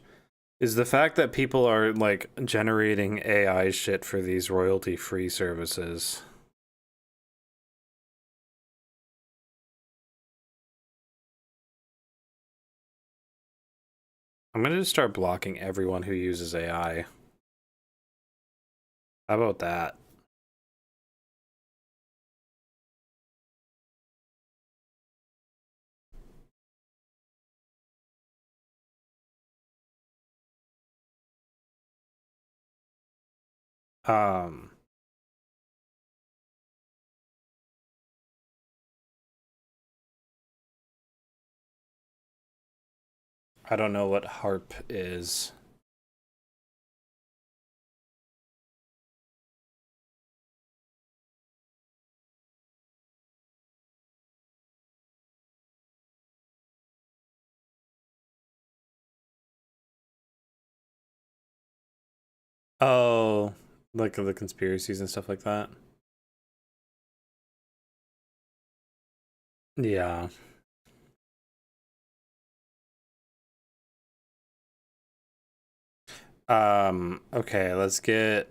Is the fact that people are, like, generating AI shit for these royalty-free services. I'm gonna just start blocking everyone who uses AI. How about that? Um, I don't know what HARP is. Oh, like the conspiracies and stuff like that. Yeah. Okay, let's get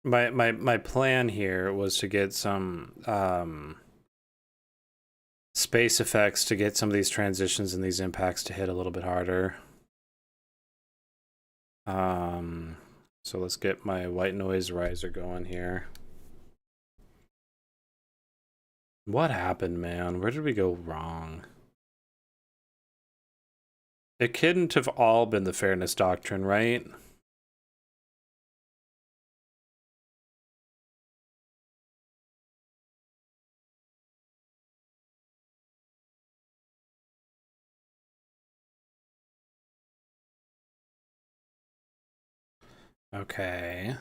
my plan here was to get some space effects to get some of these transitions and these impacts to hit a little bit harder. So let's get my white noise riser going here. What happened, man? Where did we go wrong? It couldn't have all been the fairness doctrine, right? Okay.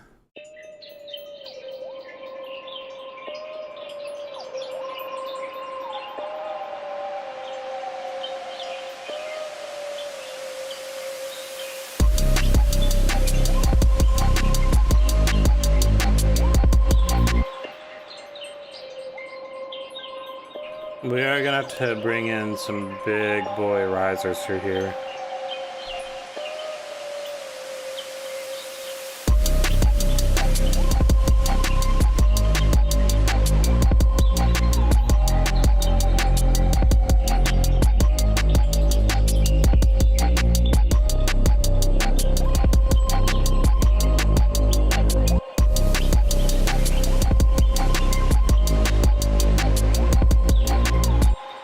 We are gonna have to bring in some big boy risers through here.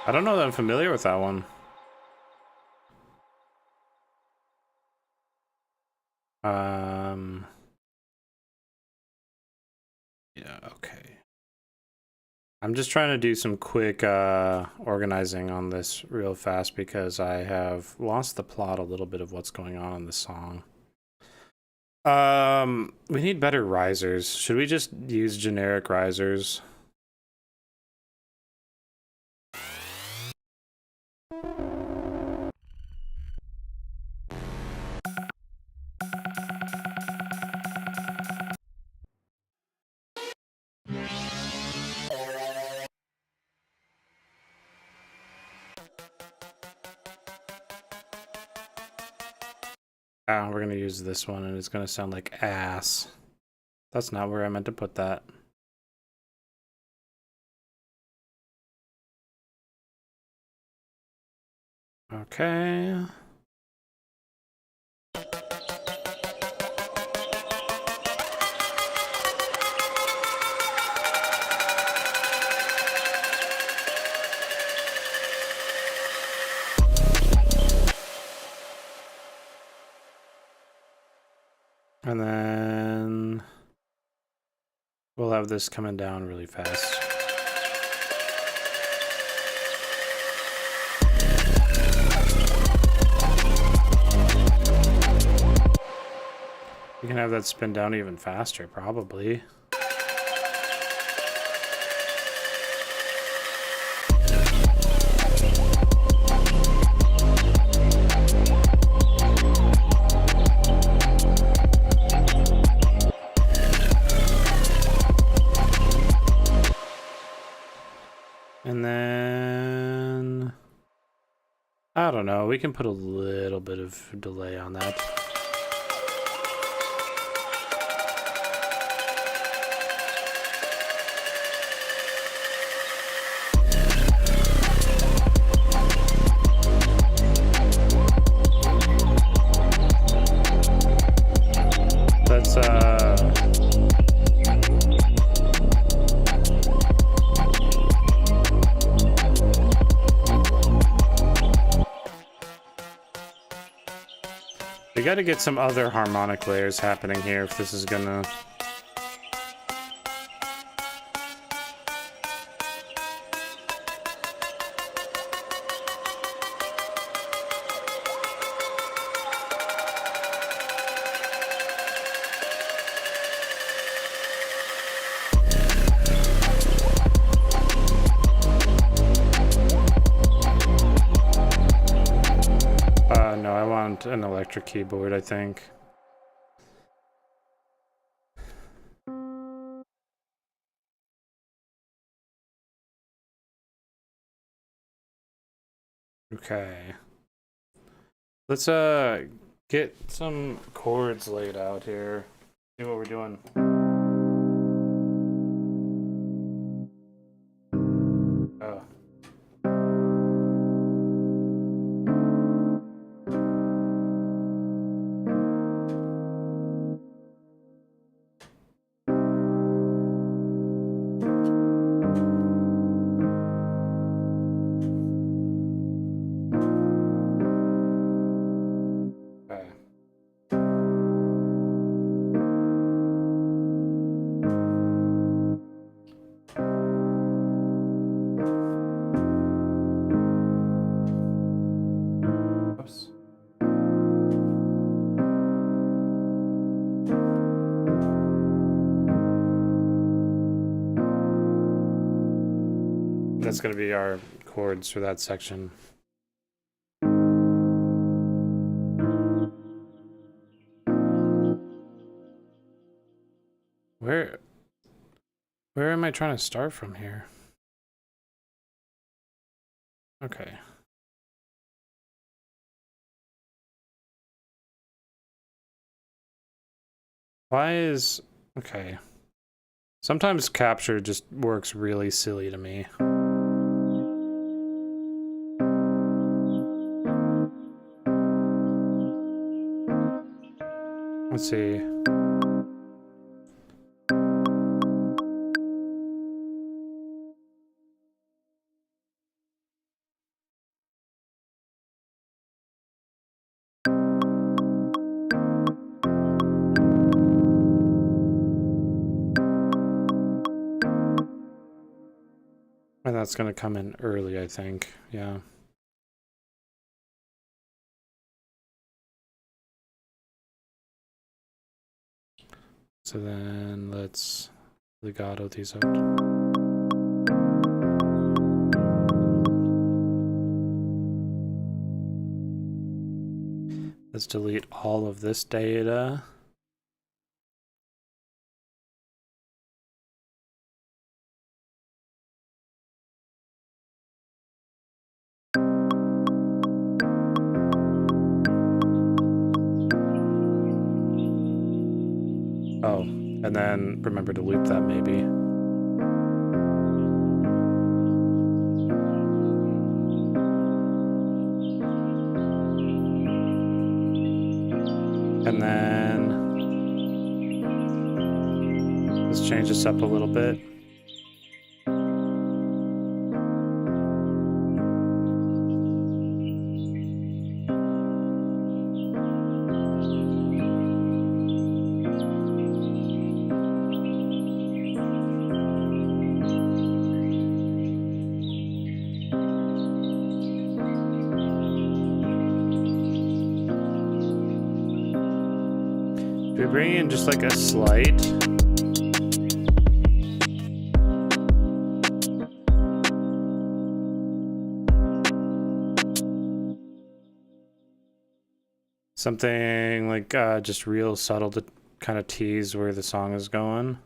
I don't know that I'm familiar with that one. Yeah, okay. I'm just trying to do some quick organizing on this real fast because I have lost the plot a little bit of what's going on in the song. We need better risers. Should we just use generic risers? We're gonna use this one and it's gonna sound like ass. That's not where I meant to put that. Okay. And then we'll have this coming down really fast. You can have that spin down even faster, probably. I don't know. We can put a little bit of delay on that. We gotta get some other harmonic layers happening here if this is gonna... No, I want an electric keyboard, I think. Okay. Let's get some chords laid out here. See what we're doing. Oh. That's going to be our chords for that section. Where am I trying to start from here? Okay. Why is... Okay. Sometimes capture just works really silly to me. Let's see. And that's going to come in early, I think. Yeah. So then let's legato these out. Let's delete all of this data. Oh, and then remember to loop that maybe. And then let's change this up a little bit. We bring in just like a slight. Something like just real subtle to kind of tease where the song is going.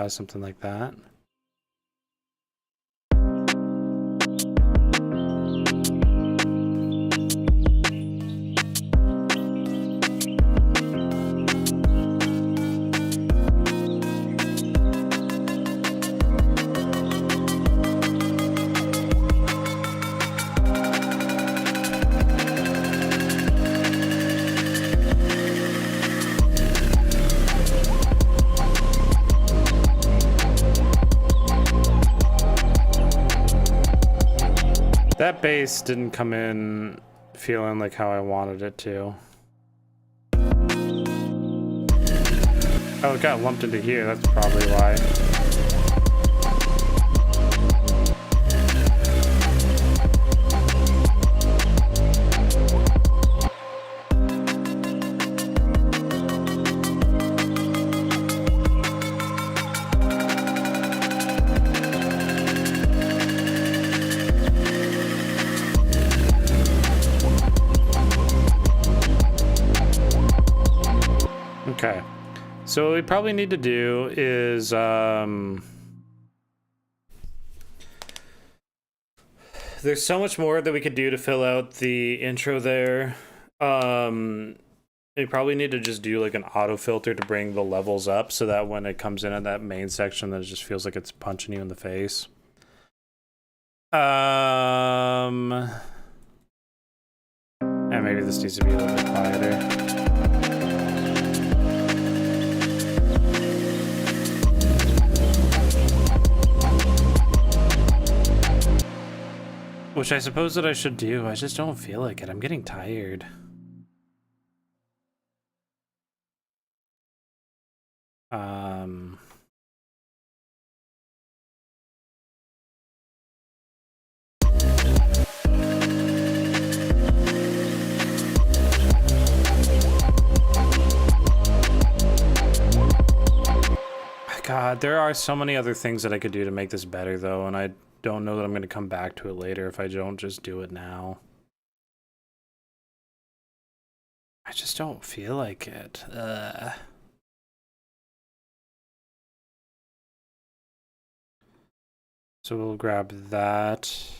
Something like that. base didn't come in feeling like how I wanted it to. Oh, it got lumped into here. That's probably why. Okay. So what we probably need to do is there's so much more that we could do to fill out the intro there. We probably need to just do like an auto filter to bring the levels up so that when it comes in at that main section, that it just feels like it's punching you in the face. And maybe this needs to be a little bit quieter. Which I suppose that I should do. I just don't feel like it. I'm getting tired. God, there are so many other things that I could do to make this better, though, and I don't know that I'm going to come back to it later if I don't just do it now. I just don't feel like it. So we'll grab that.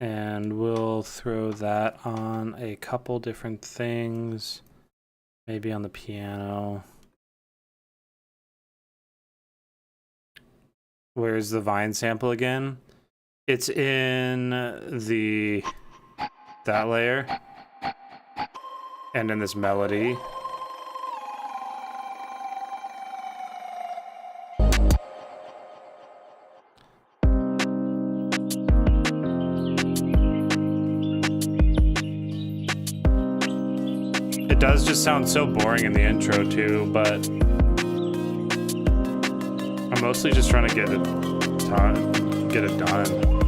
And we'll throw that on a couple different things. Maybe on the piano. Where's the Vine sample again? It's in that layer. And in this melody. It does just sound so boring in the intro too, but I'm mostly just trying to get it done.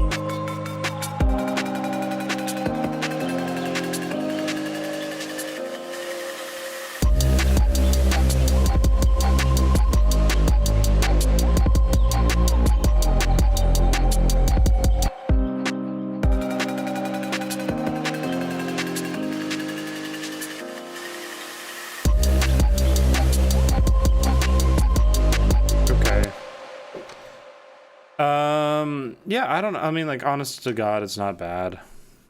Yeah, I don't know. I mean, like, honest to God, it's not bad.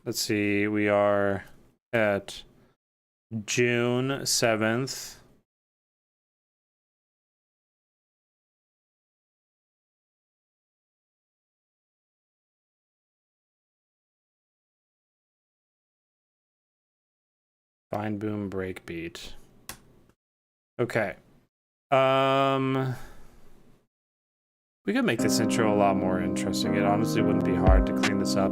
Let's see. We are at June 7th. Fine boom breakbeat. Okay. We could make this intro a lot more interesting. It honestly wouldn't be hard to clean this up.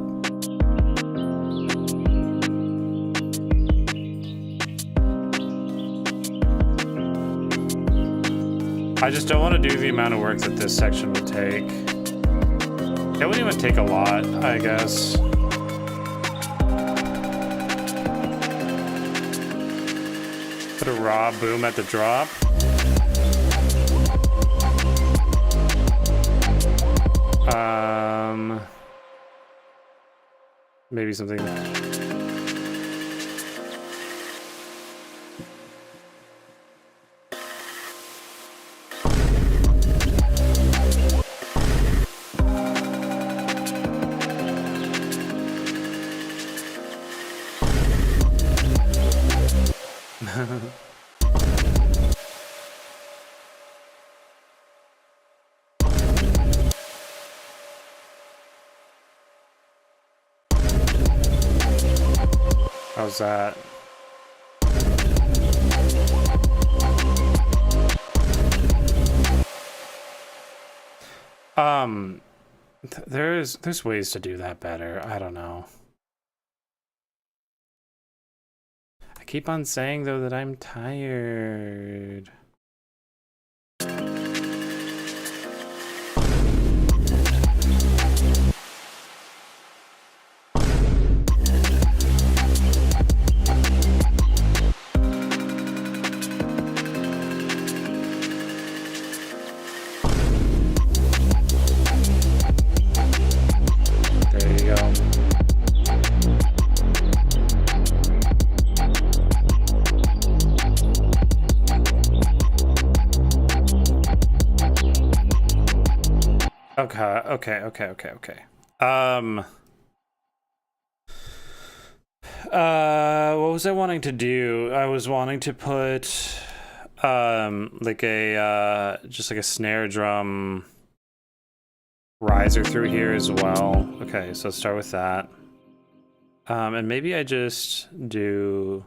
I just don't want to do the amount of work that this section would take. It wouldn't even take a lot, I guess. Put a raw boom at the drop. Maybe something. How's that? There's ways to do that better. I don't know. I keep on saying though that I'm tired. Okay. What was I wanting to do? I was wanting to put like a just like a snare drum riser through here as well. Okay, so let's start with that. And maybe I just do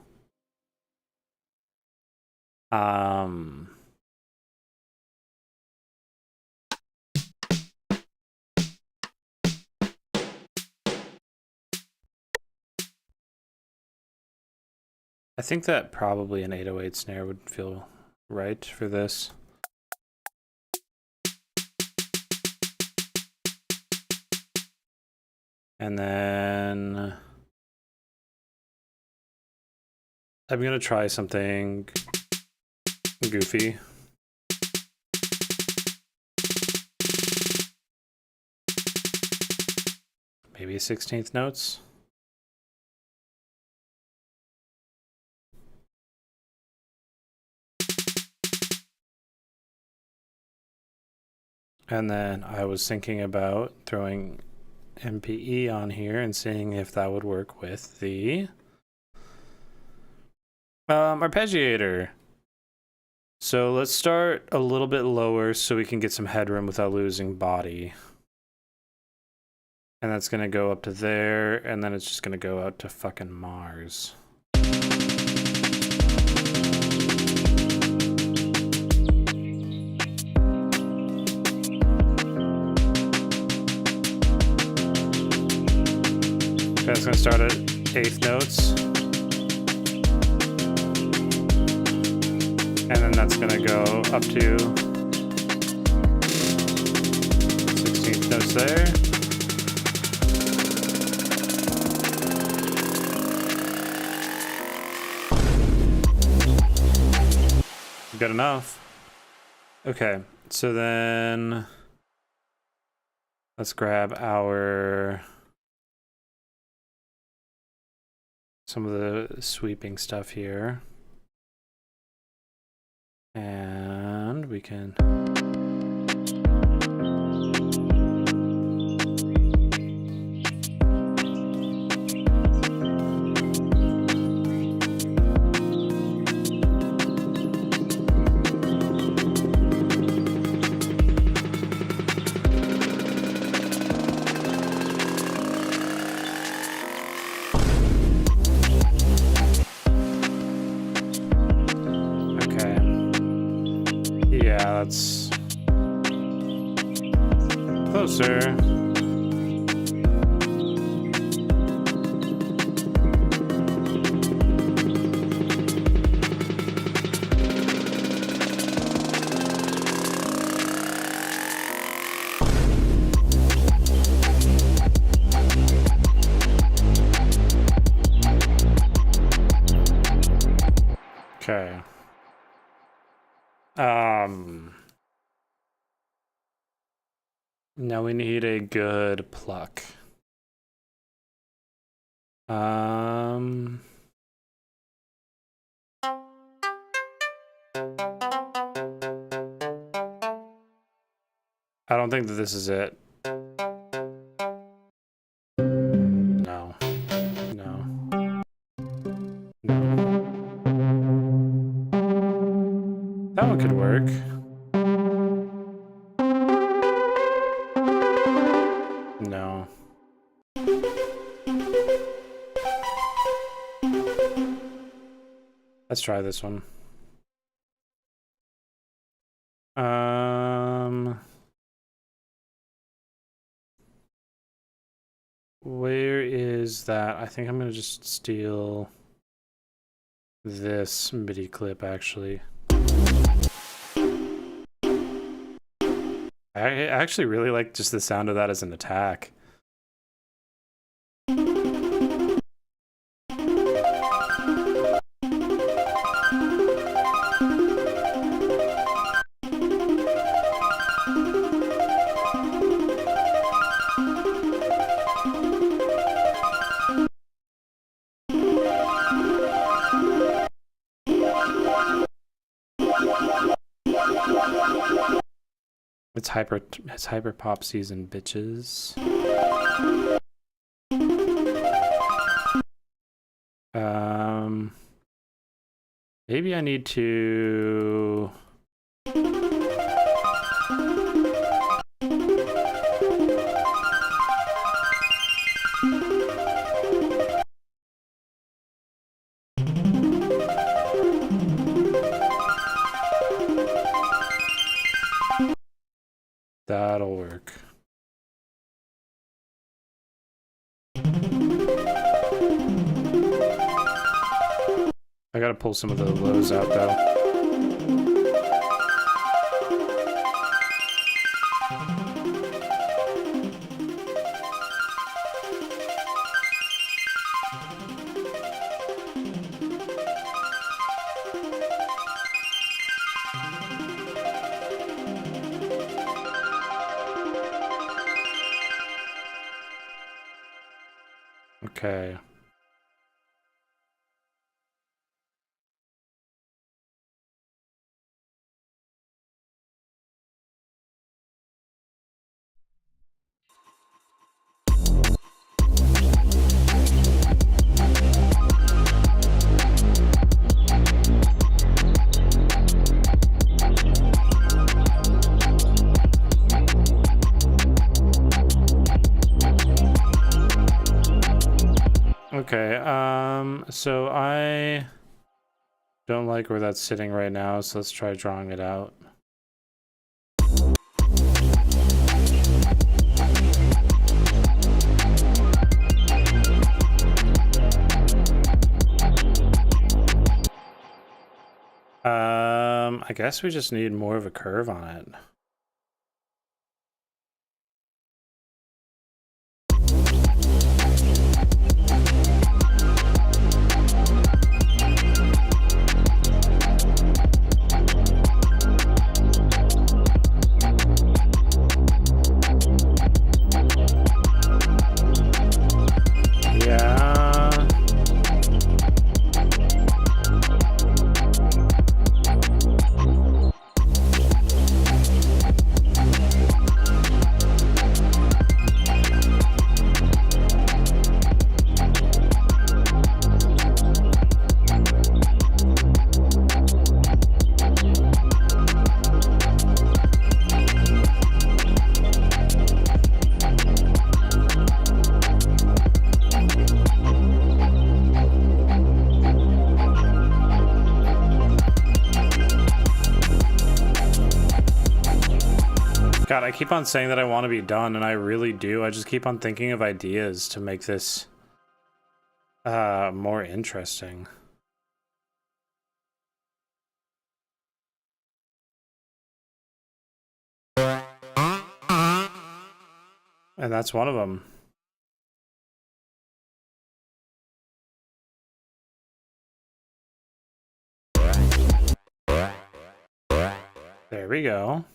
I think that probably an 808 snare would feel right for this. And then I'm gonna try something goofy. Maybe 16th notes. And then I was thinking about throwing MPE on here and seeing if that would work with the arpeggiator. So let's start a little bit lower so we can get some headroom without losing body. And that's gonna go up to there, and then it's just gonna go out to fucking Mars. Okay, it's gonna start at 8th notes. And then that's gonna go up to 16th notes there. Good enough. Okay, so then let's grab some of the sweeping stuff here. And we can that's closer. Okay. Now we need a good pluck. I don't think that this is it. No. No. No. That one could work. No. Let's try this one. use that. I think I'm gonna just steal this MIDI clip actually. I actually really like just the sound of that as an attack. It's hyper pop season, bitches. Maybe I need to that'll work. I gotta pull some of the lows out though. Okay. Okay, so I don't like where that's sitting right now, so let's try drawing it out. I guess we just need more of a curve on it. God, I keep on saying that I want to be done, and I really do. I just keep on thinking of ideas to make this more interesting. And that's one of them. There we go.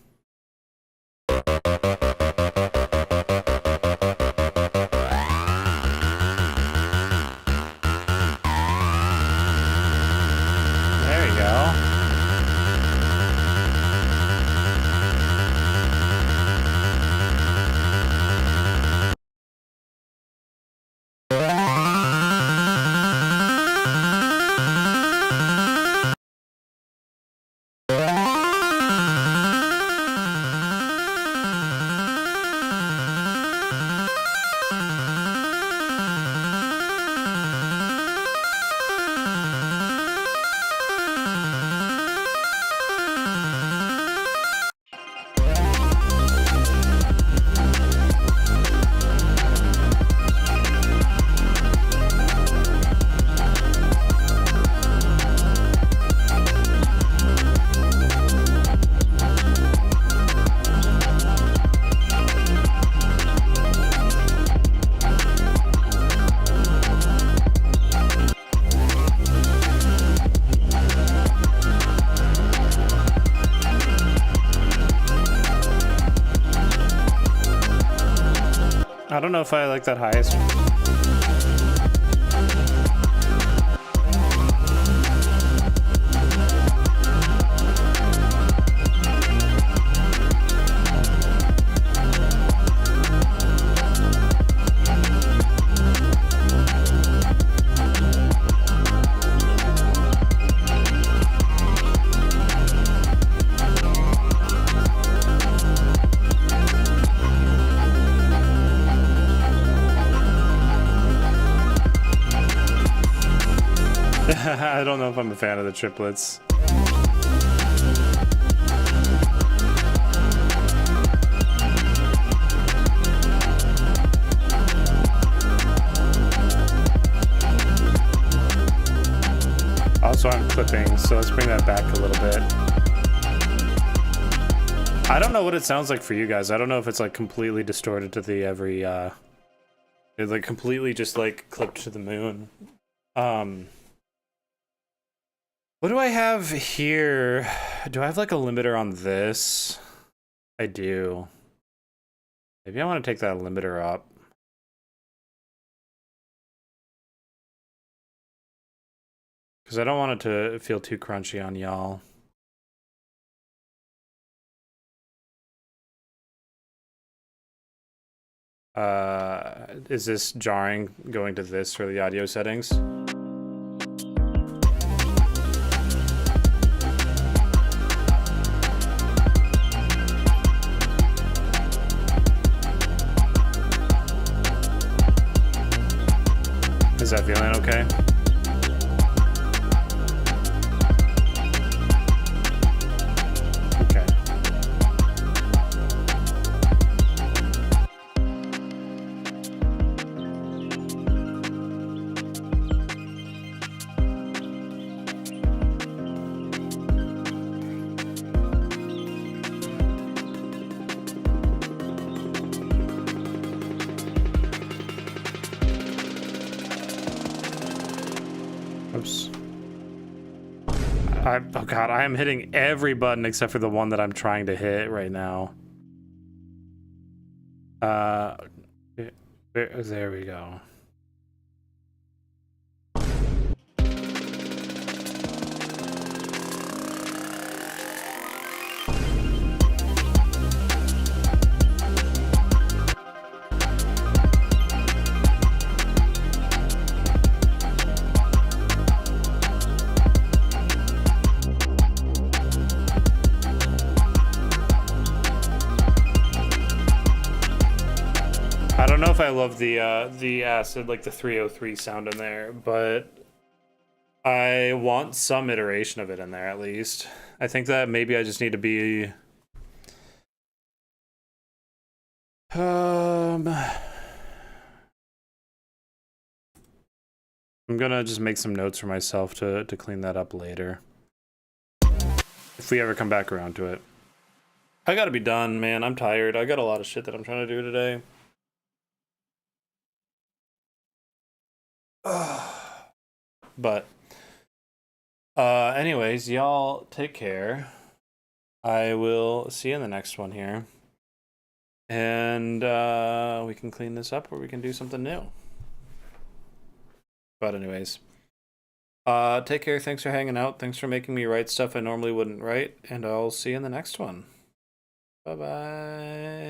I don't know if I like that highest one. I don't know if I'm a fan of the triplets. Also, I'm clipping, so let's bring that back a little bit. I don't know what it sounds like for you guys. I don't know if it's like completely distorted to the every it's like completely just like clipped to the moon. What do I have here? Do I have like a limiter on this? I do. Maybe I want to take that limiter up. Because I don't want it to feel too crunchy on y'all. Is this jarring going to this for the audio settings? Is that feeling okay? Okay. Oops. Oh god, I am hitting every button except for the one that I'm trying to hit right now. There we go. I don't know if I love the acid, like the 303 sound in there, but I want some iteration of it in there at least. I think that maybe I just need to be I'm gonna just make some notes for myself to clean that up later. If we ever come back around to it. I gotta be done, man. I'm tired. I got a lot of shit that I'm trying to do today. But anyways, y'all take care. I will see you in the next one here. And we can clean this up or we can do something new. But anyways, take care. Thanks for hanging out. Thanks for making me write stuff I normally wouldn't write. And I'll see you in the next one. Bye-bye.